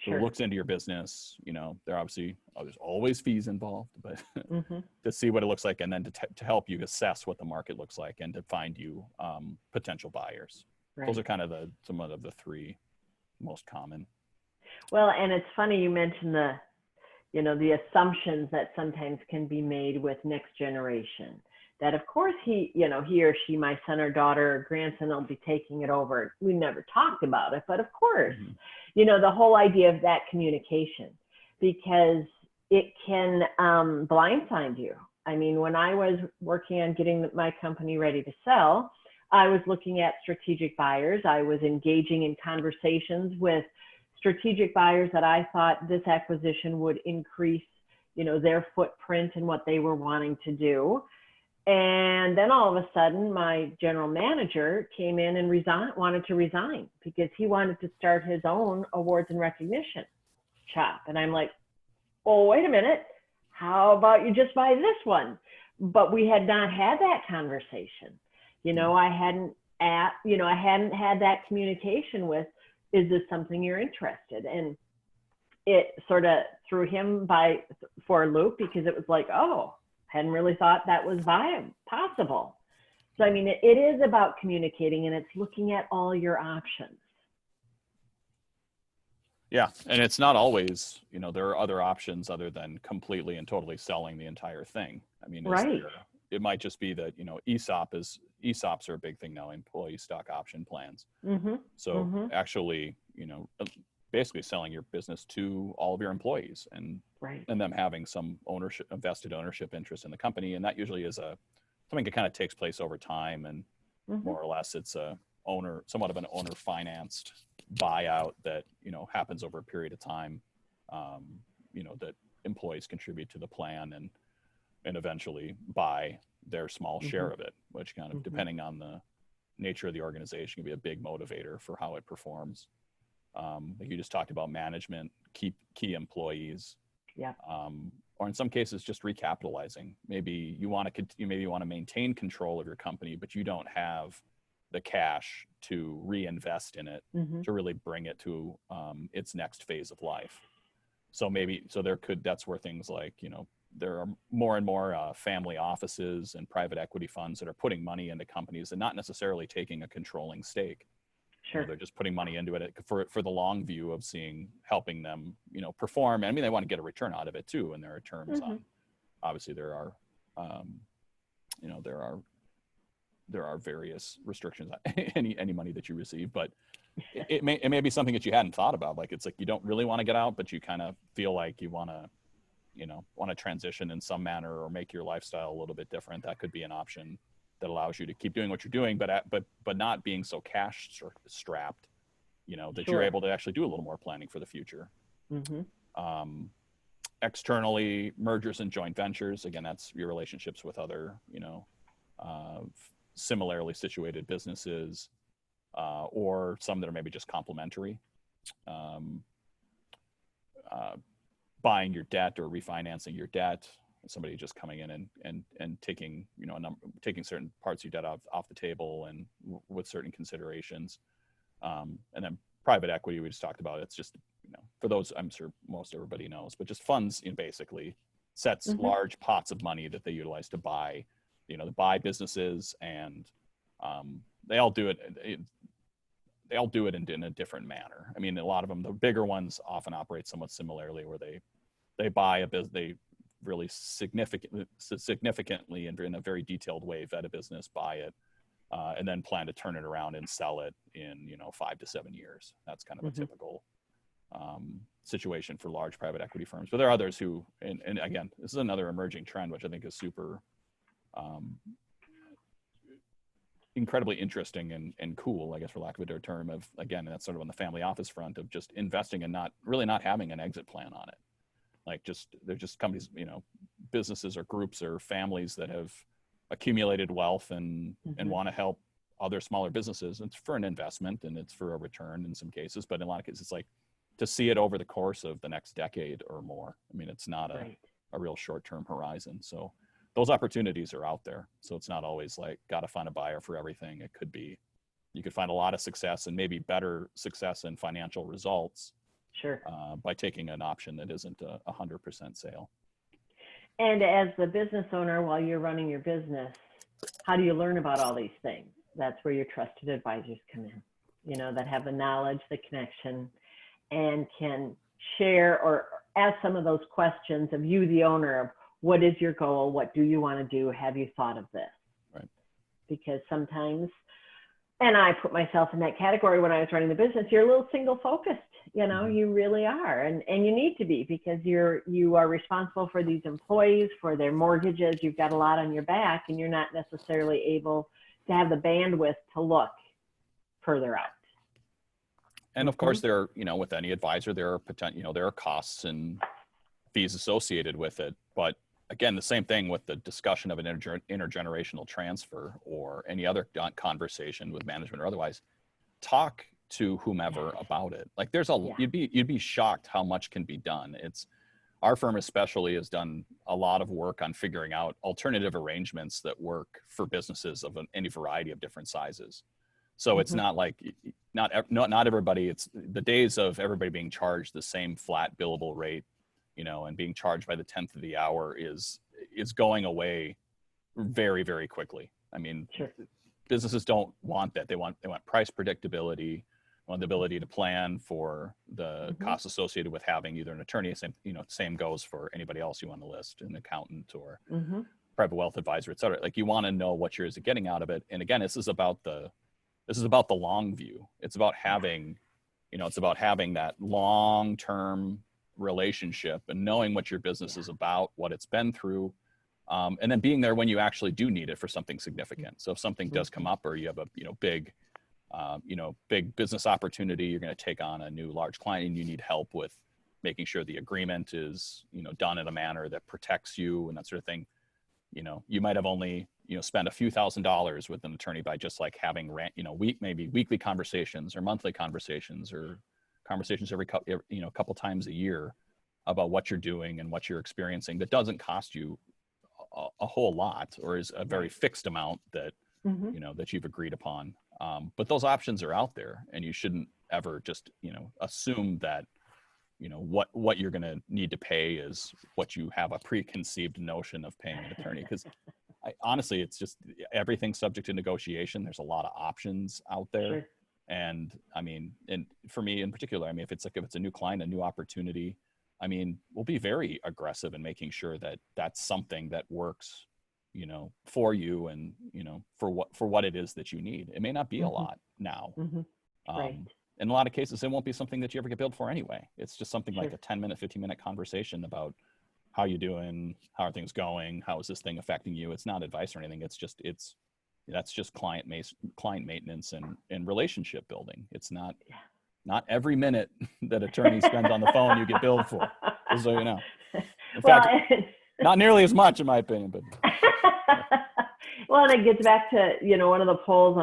who looks into your business. You know, there's always fees involved, but to see what it looks like, and then to help you assess what the market looks like and to find you potential buyers. Right. Those are kind of some of the three most common. Well, and it's funny you mentioned the assumptions that sometimes can be made with next generation. That of course he or she, my son or daughter or grandson, will be taking it over. We never talked about it, but of course, the whole idea of that communication, because it can blindside you. I mean, when I was working on getting my company ready to sell, I was looking at strategic buyers. I was engaging in conversations with strategic buyers that I thought this acquisition would increase, their footprint and what they were wanting to do. And then all of a sudden, my general manager came in and wanted to resign because he wanted to start his own awards and recognition shop. And I'm like, oh, wait a minute. How about you just buy this one? But we had not had that conversation. I hadn't had that communication with, is this something you're interested in? And it sort of threw him for a loop, because it was like, oh, hadn't really thought that was possible. So, I mean, it is about communicating, and it's looking at all your options. Yeah. And it's not always, there are other options other than completely and totally selling the entire thing. I mean, right. It might just be that, ESOPs are a big thing now, employee stock option plans. So actually, basically selling your business to all of your employees and them having some vested ownership interest in the company. And that usually is something that kind of takes place over time, and more or less it's somewhat of an owner financed buyout that, happens over a period of time, that employees contribute to the plan and eventually buy their small share of it, which kind of, depending on the nature of the organization, can be a big motivator for how it performs. Like you just talked about management, key employees, or in some cases just recapitalizing. Maybe you want to maintain control of your company, but you don't have the cash to reinvest in it to really bring it to its next phase of life. So that's where things like, there are more and more family offices and private equity funds that are putting money into companies and not necessarily taking a controlling stake. Sure. They're just putting money into it for the long view of helping them, perform. I mean, they want to get a return out of it too. And there are terms on, obviously there are, there are various restrictions on any money that you receive, but it may be something that you hadn't thought about. Like, it's like, you don't really want to get out, but you kind of feel like you want to transition in some manner or make your lifestyle a little bit different. That could be an option that allows you to keep doing what you're doing, but not being so cash strapped, that you're able to actually do a little more planning for the future. Externally, mergers and joint ventures. Again, that's your relationships with other, similarly situated businesses, or some that are maybe just complementary. Buying your debt or refinancing your debt. Somebody just coming in and taking, taking certain parts of your debt off the table and with certain considerations. And then private equity, we just talked about. It's just, for those, I'm sure most everybody knows, but just funds, basically sets large pots of money that they utilize to buy, to buy businesses, and they all do it. They all do it in a different manner. I mean, a lot of them, the bigger ones, often operate somewhat similarly, where they buy a business, they really significantly and in a very detailed way vet a business, buy it, and then plan to turn it around and sell it in 5 to 7 years. That's kind of a typical situation for large private equity firms. But there are others who, and again, this is another emerging trend, which I think is super incredibly interesting and cool, I guess, for lack of a better term, of, again, that's sort of on the family office front of just investing and not having an exit plan on it. Like, they're just companies, businesses or groups or families that have accumulated wealth and want to help other smaller businesses. It's for an investment and it's for a return in some cases, but in a lot of cases, it's like to see it over the course of the next decade or more. I mean, it's not a real short-term horizon. So those opportunities are out there. So it's not always like, got to find a buyer for everything. It could be, you could find a lot of success and maybe better success in financial results by taking an option that isn't a 100% sale. And as the business owner, while you're running your business, how do you learn about all these things? That's where your trusted advisors come in, that have the knowledge, the connection, and can share or ask some of those questions of you, the owner, of what is your goal? What do you want to do? Have you thought of this? Right. Because sometimes, and I put myself in that category when I was running the business, you're a little single focused, you really are. And you need to be, because you are responsible for these employees, for their mortgages. You've got a lot on your back, and you're not necessarily able to have the bandwidth to look further out. And of course, there, with any advisor, there are there are costs and fees associated with it. But again, the same thing with the discussion of an intergenerational transfer or any other conversation with management or otherwise. Talk to whomever about it. Like, you'd be shocked how much can be done. Our firm especially has done a lot of work on figuring out alternative arrangements that work for businesses of any variety of different sizes. So it's not like not everybody. It's the days of everybody being charged the same flat billable rate, and being charged by the 10th of the hour is going away very, very quickly. I mean, businesses don't want that. They want price predictability, want the ability to plan for the costs associated with having either an attorney. Same goes for anybody else you want to list, an accountant or private wealth advisor, et cetera. Like, you want to know what you're getting out of it. And again, this is about the long view. It's about having, that long-term relationship and knowing what your business is about, what it's been through, and then being there when you actually do need it for something significant. So if something does come up, or you have a big business opportunity, you're going to take on a new large client, and you need help with making sure the agreement is done in a manner that protects you and that sort of thing. You might have only spend a few $1,000s with an attorney by just like having maybe weekly conversations or monthly conversations or conversations every couple times a year about what you're doing and what you're experiencing. That doesn't cost you a whole lot, or is a very fixed amount that that you've agreed upon. But those options are out there, and you shouldn't ever just assume that what you're going to need to pay is what you have a preconceived notion of paying an attorney. Because honestly, it's just everything's subject to negotiation. There's a lot of options out there. And I mean, and for me in particular, I mean, if it's a new client, a new opportunity, I mean, we'll be very aggressive in making sure that that's something that works, for you and, for what it is that you need. It may not be a lot now. In a lot of cases, it won't be something that you ever get billed for anyway. It's just something like a 10-minute, 15-minute conversation about how you doing, how are things going, how is this thing affecting you. It's not advice or anything. That's just client maintenance and relationship building. It's not every minute that attorney spends on the phone you get billed for, just so you know. In fact, not nearly as much in my opinion, but. Well, and it gets back to, one of the polls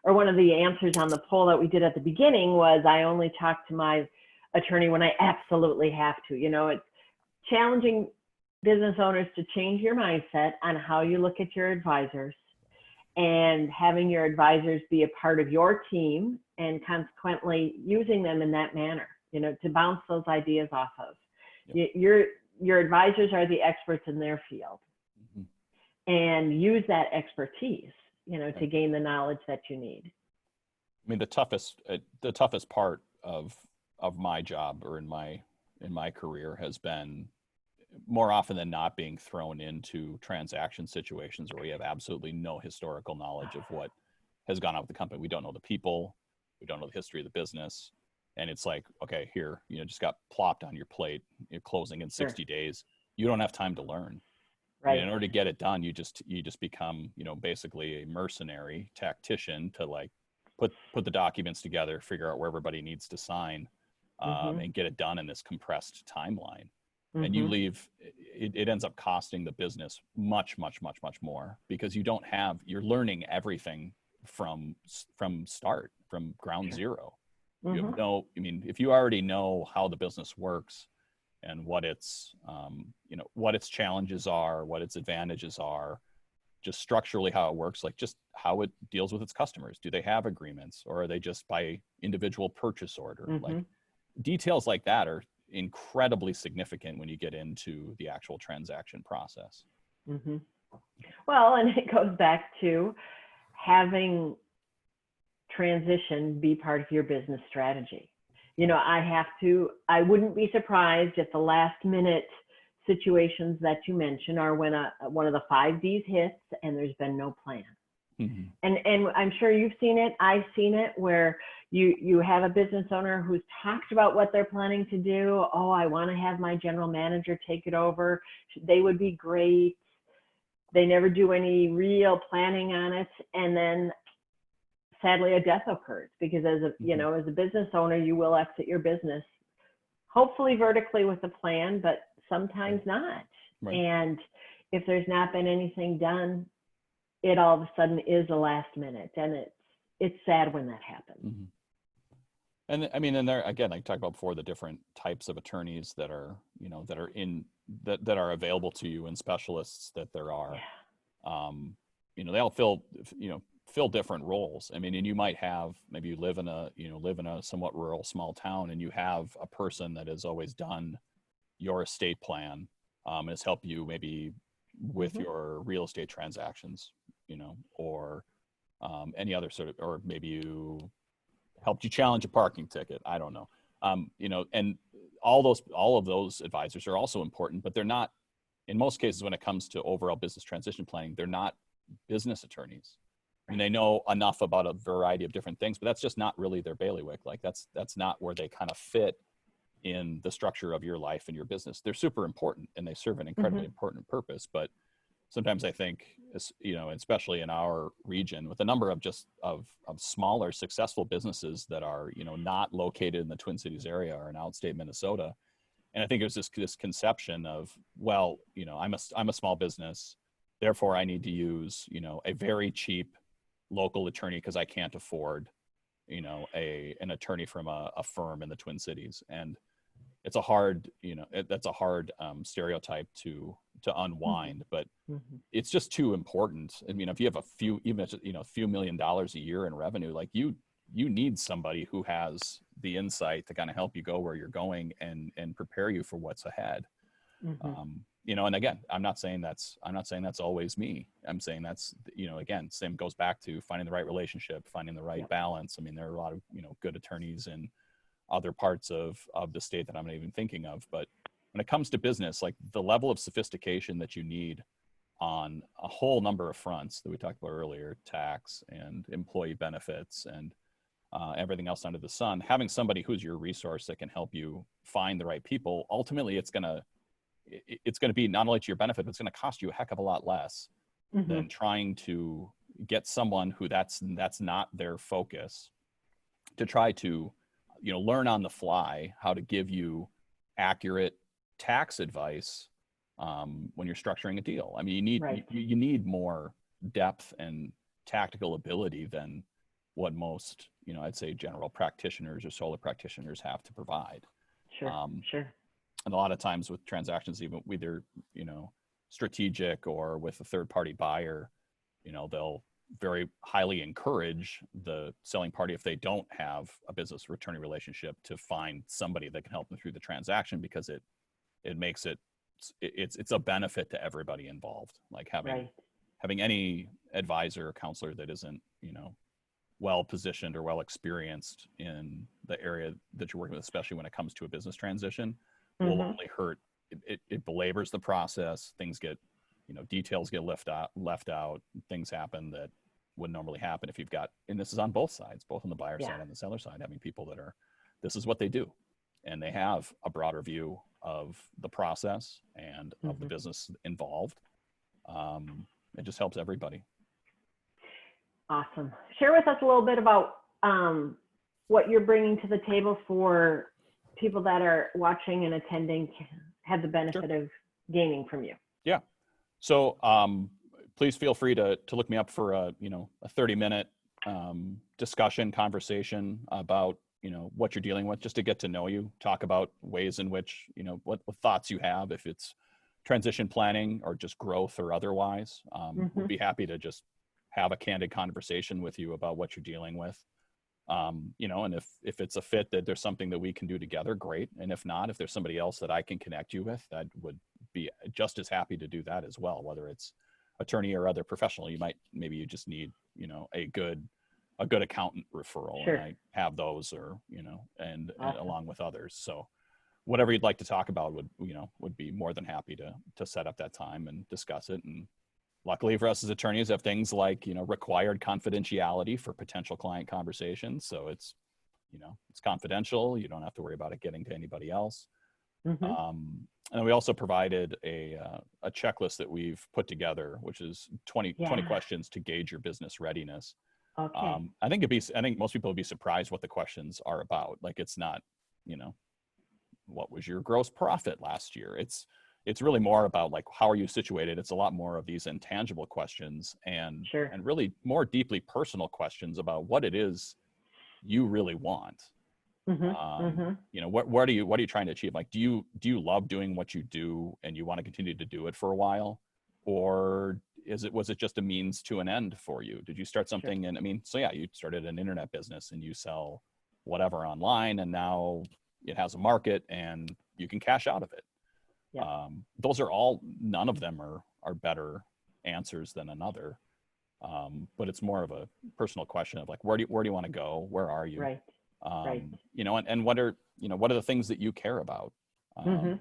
one of the answers on the poll that we did at the beginning was, I only talk to my attorney when I absolutely have to. It's challenging business owners to change your mindset on how you look at your advisors, and having your advisors be a part of your team, and consequently using them in that manner, to bounce those ideas off of. Your advisors are the experts in their field, and use that expertise, to gain the knowledge that you need. I mean, the toughest part of my job, or in my career, has been more often than not being thrown into transaction situations where we have absolutely no historical knowledge of what has gone on with the company. We don't know the people, we don't know the history of the business. And it's like, okay, here, just got plopped on your plate, you're closing in 60 days. You don't have time to learn. And Right. in order to get it done, you just become, you know, basically a mercenary tactician to like put the documents together, figure out where everybody needs to sign, and get it done in this compressed timeline. And you leave, it ends up costing the business much, much, much, much more, because you're learning everything from start, from ground zero. You have no, I mean, if you already know how the business works and what its, you know, what its challenges are, what its advantages are, just structurally how it works, like just how it deals with its customers. Do they have agreements, or are they just by individual purchase order? Like details like that are incredibly significant when you get into the actual transaction process. Well, and it goes back to having transition be part of your business strategy. You know, I wouldn't be surprised if the last minute situations that you mentioned are when one of the 5 Ds hits and there's been no plan. And I'm sure you've seen it. I've seen it where you have a business owner who's talked about what they're planning to do. Oh, I want to have my general manager take it over. They would be great. They never do any real planning on it. And then sadly a death occurs, because as a, you know, as a business owner, you will exit your business, hopefully vertically with a plan, but sometimes not. And if there's not been anything done, it all of a sudden is a last minute, and it's sad when that happens. And I mean, and there again, I talked about before, the different types of attorneys that are, you know, that are that are available to you, and specialists that there are. You know, they all fill different roles. I mean, and you might have, maybe you live in a somewhat rural small town, and you have a person that has always done your estate plan, and has helped you maybe with your real estate transactions, you know, or any other sort of, or maybe you helped you challenge a parking ticket. I don't know. You know, and all of those advisors are also important, but they're not, in most cases, when it comes to overall business transition planning, they're not business attorneys. I mean, they know enough about a variety of different things, but that's just not really their bailiwick. Like that's not where they kind of fit in the structure of your life and your business. They're super important, and they serve an incredibly important purpose. But sometimes I think, you know, especially in our region, with a number of smaller successful businesses that are, you know, not located in the Twin Cities area or in outstate Minnesota. And I think it was this conception of, well, you know, I'm a small business, therefore I need to use, you know, a very cheap local attorney because I can't afford, you know, an attorney from a firm in the Twin Cities. And it's a hard, you know, that's a hard stereotype to unwind, but it's just too important. I mean, if you have a few $1 million a year in revenue, like you need somebody who has the insight to kind of help you go where you're going and prepare you for what's ahead. You know, and again, I'm not saying that's always me. I'm saying that's, you know, again, same goes back to finding the right relationship, finding the right balance. I mean, there are a lot of, you know, good attorneys in other parts of the state that I'm not even thinking of. But when it comes to business, like the level of sophistication that you need on a whole number of fronts that we talked about earlier, tax and employee benefits and everything else under the sun, having somebody who's your resource that can help you find the right people, ultimately it's going to be not only to your benefit, but it's going to cost you a heck of a lot less than trying to get someone who that's not their focus to try to, you know, learn on the fly how to give you accurate tax advice when you're structuring a deal. I mean, you need more depth and tactical ability than what most, you know, I'd say general practitioners or solo practitioners have to provide. Sure. And a lot of times with transactions, even either, you know, strategic or with a third party buyer, you know, they'll very highly encourage the selling party, if they don't have a business attorney relationship, to find somebody that can help them through the transaction, because it makes it's a benefit to everybody involved. Like having any advisor or counselor that isn't, you know, well positioned or well experienced in the area that you're working with, especially when it comes to a business transition, will only hurt. It belabors the process. Things get, you know, details get left out. Things happen that wouldn't normally happen if you've got, and this is on both sides, both on the buyer side and the seller side, having people that are, this is what they do, and they have a broader view of the process and of the business involved, it just helps everybody. Awesome. Share with us a little bit about what you're bringing to the table for people that are watching and attending to have the benefit Sure. of gaining from you. Yeah. So please feel free to look me up for a 30-minute discussion, conversation about, what you're dealing with, just to get to know you, talk about ways in which, what thoughts you have, if it's transition planning or just growth or otherwise. We'd be happy to just have a candid conversation with you about what you're dealing with. And if it's a fit, that there's something that we can do together, great. And if not, if there's somebody else that I can connect you with, that would be just as happy to do that as well, whether it's attorney or other professional. Maybe you just need, a good accountant referral. Sure. And I have those, or, and Awesome. along with others. So whatever you'd like to talk about would be more than happy to set up that time and discuss it. And luckily for us as attorneys, have things like, required confidentiality for potential client conversations. So it's confidential. You don't have to worry about it getting to anybody else. And we also provided a checklist that we've put together, which is 20 questions to gauge your business readiness. Okay. I think most people would be surprised what the questions are about. Like, it's not, what was your gross profit last year? It's really more about, like, how are you situated? It's a lot more of these intangible questions and really more deeply personal questions about what it is you really want. What are you trying to achieve? Like, do you love doing what you do and you want to continue to do it for a while? Or was it just a means to an end for you? Did you start something? And you started an internet business and you sell whatever online, and now it has a market and you can cash out of it. Yeah. Those are all, none of them are better answers than another. But it's more of a personal question of, like, where do you want to go? Where are you? Right. Right. And what are the things that you care about? And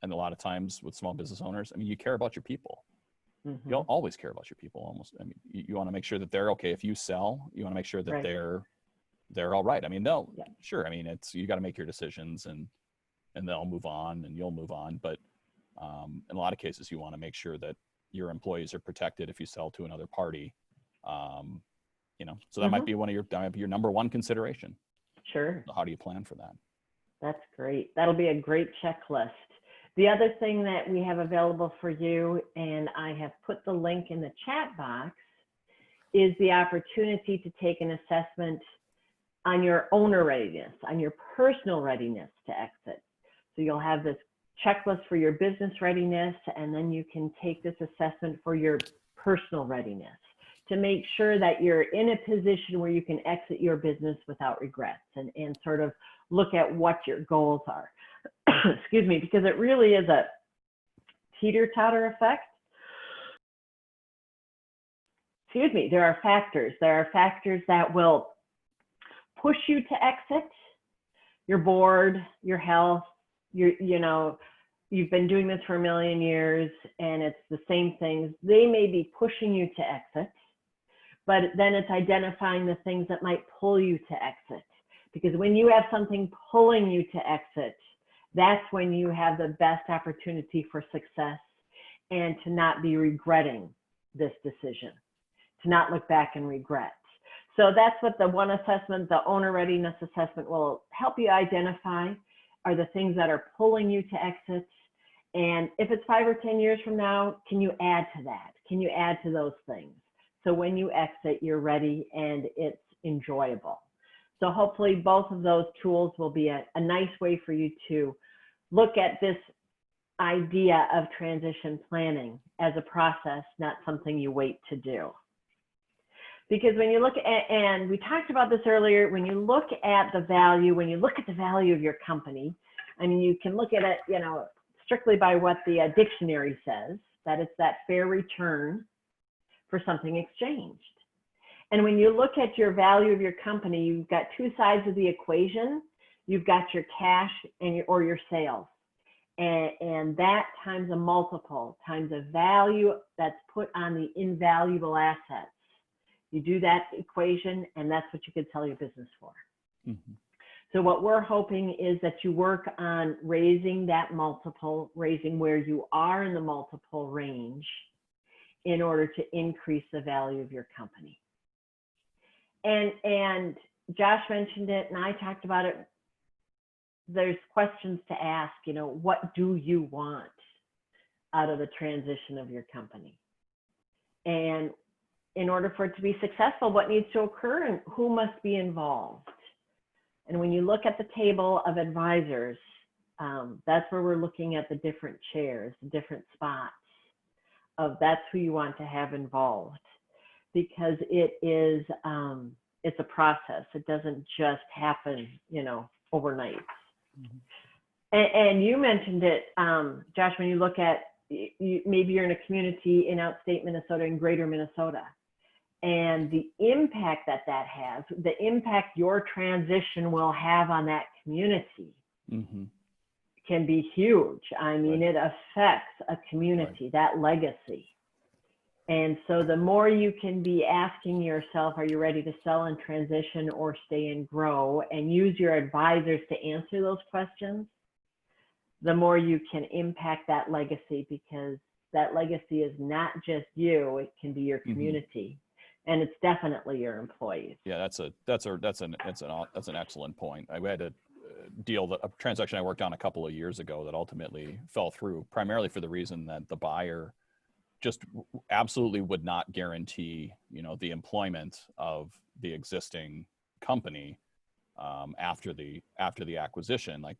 a lot of times with small business owners, you care about your people. You'll always care about your people almost. You want to make sure that they're okay. If you sell, you want to make sure that they're all right. Sure. You got to make your decisions and they'll move on and you'll move on. But in a lot of cases, you want to make sure that your employees are protected if you sell to another party. So that might be your number one consideration. Sure. So how do you plan for that? That's great. That'll be a great checklist. The other thing that we have available for you, and I have put the link in the chat box, is the opportunity to take an assessment on your owner readiness, on your personal readiness to exit. So you'll have this checklist for your business readiness, and then you can take this assessment for your personal readiness to make sure that you're in a position where you can exit your business without regrets, and sort of look at what your goals are. Excuse me, because it really is a teeter-totter effect. Excuse me, there are factors that will push you to exit: your board, your health, you've been doing this for a million years and it's the same things. They may be pushing you to exit, but then it's identifying the things that might pull you to exit. Because when you have something pulling you to exit, that's when you have the best opportunity for success and to not be regretting this decision, to not look back and regret. So that's what the one assessment, the owner readiness assessment, will help you identify, are the things that are pulling you to exit. And if it's 5 or 10 years from now, can you add to that? Can you add to those things? So when you exit, you're ready and it's enjoyable. So hopefully both of those tools will be a nice way for you to look at this idea of transition planning as a process, not something you wait to do. Because when you look at, and we talked about this earlier, when you look at the value, of your company, you can look at it, strictly by what the dictionary says, that it's that fair return for something exchanged. And when you look at your value of your company, you've got two sides of the equation. You've got your cash and your sales. And that times a multiple, times a value that's put on the invaluable assets. You do that equation, and that's what you could sell your business for. So what we're hoping is that you work on raising that multiple, raising where you are in the multiple range, in order to increase the value of your company. And Josh mentioned it, and I talked about it. There's questions to ask, what do you want out of the transition of your company? And in order for it to be successful, what needs to occur and who must be involved? And when you look at the table of advisors, that's where we're looking at the different chairs, the different spots of that's who you want to have involved, because it is, it's a process. It doesn't just happen, overnight. Mm-hmm. And you mentioned it, Josh, when you look at, maybe you're in a community in outstate Minnesota, in greater Minnesota, and the impact that has, the impact your transition will have on that community mm-hmm. can be huge. I mean, right. It affects a community, right. That legacy. And so the more you can be asking yourself, are you ready to sell and transition or stay and grow, and use your advisors to answer those questions, the more you can impact that legacy, because that legacy is not just you, it can be your community. Mm-hmm. And it's definitely your employees. Yeah, that's an excellent point. I had a transaction I worked on a couple of years ago that ultimately fell through, primarily for the reason that the buyer just absolutely would not guarantee, the employment of the existing company after the acquisition, like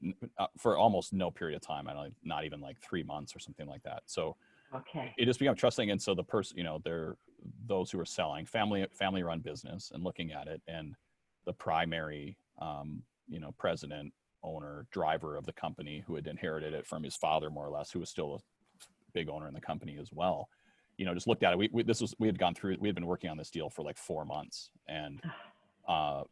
for almost no period of time. Not even like 3 months or something like that. So okay, it just became trusting. And so the person, they're those who are selling family run business and looking at it, and the primary, president, owner, driver of the company, who had inherited it from his father, more or less, who was still a big owner in the company as well, just looked at it. We had been working on this deal for like 4 months, and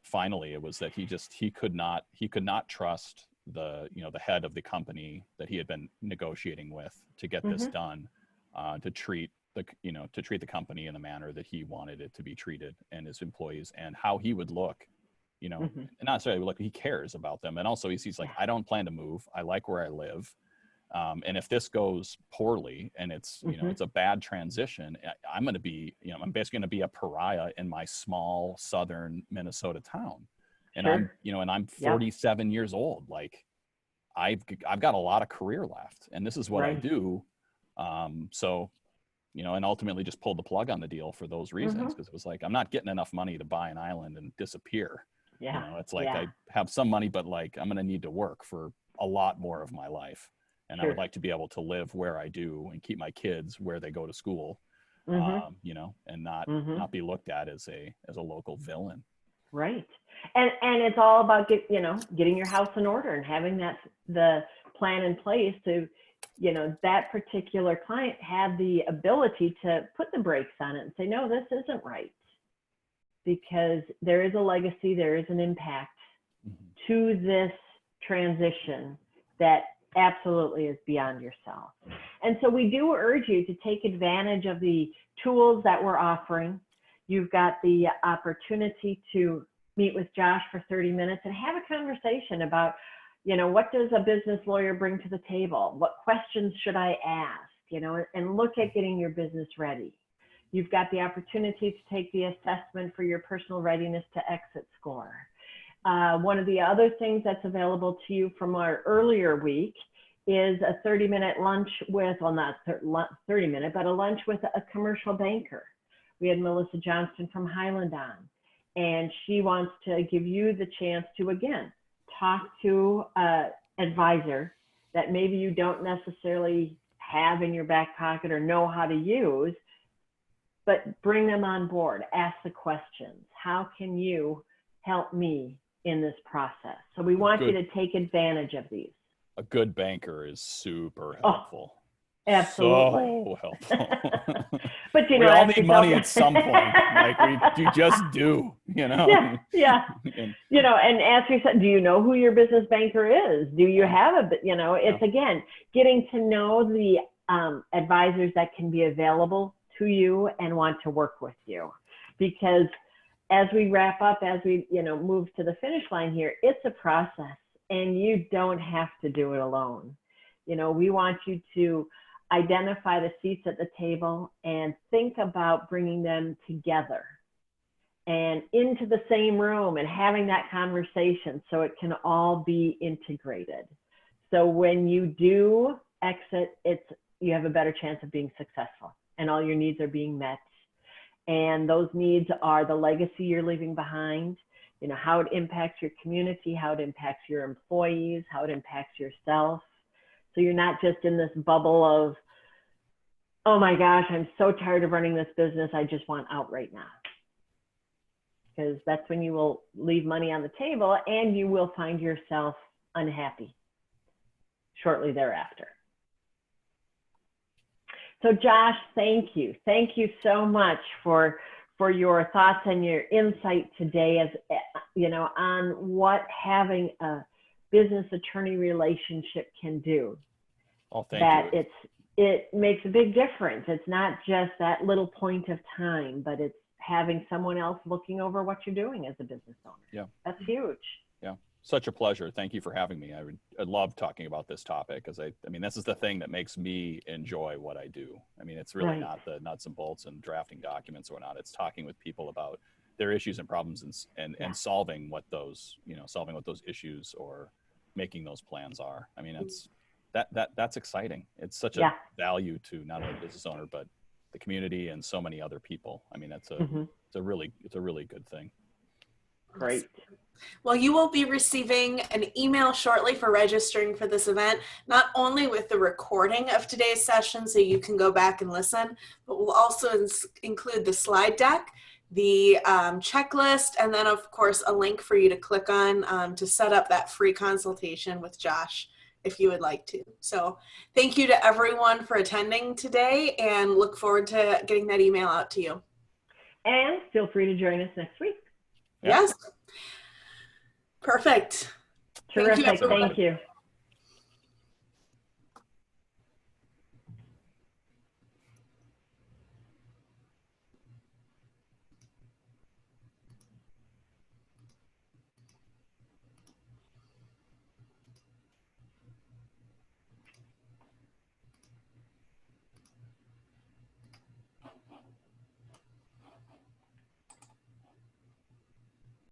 finally it was that he could not trust the head of the company that he had been negotiating with to get this done, to treat the company in the manner that he wanted it to be treated, and his employees, and how he would look, and not necessarily look, he cares about them. And also he's like, I don't plan to move. I like where I live. And if this goes poorly and it's, it's a bad transition, I'm going to be, I'm basically going to be a pariah in my small southern Minnesota town. And sure. I'm 47 years old. Like I've got a lot of career left, and this is what I do. So, and ultimately just pulled the plug on the deal for those reasons, because it was like, I'm not getting enough money to buy an island and disappear. Yeah. It's like, I have some money, but like, I'm going to need to work for a lot more of my life. And sure. I would like to be able to live where I do and keep my kids where they go to school, and not be looked at as a local villain. Right. And it's all about getting your house in order and having the plan in place to, that particular client had the ability to put the brakes on it and say, no, this isn't right, because there is a legacy, there is an impact to this transition that absolutely is beyond yourself. And so we do urge you to take advantage of the tools that we're offering. You've got the opportunity to meet with Josh for 30 minutes and have a conversation about, what does a business lawyer bring to the table? What questions should I ask? And look at getting your business ready. You've got the opportunity to take the assessment for your personal readiness to exit score. One of the other things that's available to you from our earlier week is a 30-minute lunch with, well, not 30-minute, but a lunch with a commercial banker. We had Melissa Johnston from Highland on, and she wants to give you the chance to, again, talk to an advisor that maybe you don't necessarily have in your back pocket or know how to use, but bring them on board. Ask the questions. How can you help me in this process? So we want you to take advantage of these. A good banker is super helpful. Absolutely. So helpful. But we all need money at some point. Like you just do, Yeah. And ask yourself, do you know who your business banker is? Do you have it's again, getting to know the advisors that can be available to you and want to work with you. Because as we wrap up, as we, move to the finish line here, it's a process, and you don't have to do it alone. We want you to identify the seats at the table and think about bringing them together and into the same room and having that conversation so it can all be integrated. So when you do exit, you have a better chance of being successful and all your needs are being met. And those needs are the legacy you're leaving behind, you know, how it impacts your community, how it impacts your employees, how it impacts yourself. So you're not just in this bubble of, oh my gosh, I'm so tired of running this business, I just want out right now. Because that's when you will leave money on the table and you will find yourself unhappy shortly thereafter. So Josh, thank you. Thank you so much for your thoughts and your insight today, as you know, on what having a business attorney relationship can do. Oh, thank you. It makes a big difference. It's not just that little point of time, but it's having someone else looking over what you're doing as a business owner. Yeah. That's huge. Yeah. Such a pleasure. Thank you for having me. I love talking about this topic because I mean, this is the thing that makes me enjoy what I do. I mean, it's really not the nuts and bolts and drafting documents or not. It's talking with people about their issues and problems and solving what those, you know, solving what those issues or making those plans are. I mean, that's exciting. It's such a value to not only the business owner, but the community and so many other people. I mean, it's a really good thing. Great. Well, you will be receiving an email shortly for registering for this event, not only with the recording of today's session so you can go back and listen, but we'll also include the slide deck, the checklist, and then of course a link for you to click on to set up that free consultation with Josh if you would like to. So thank you to everyone for attending today and look forward to getting that email out to you. And feel free to join us next week. Yes. Perfect. Terrific. Thank you.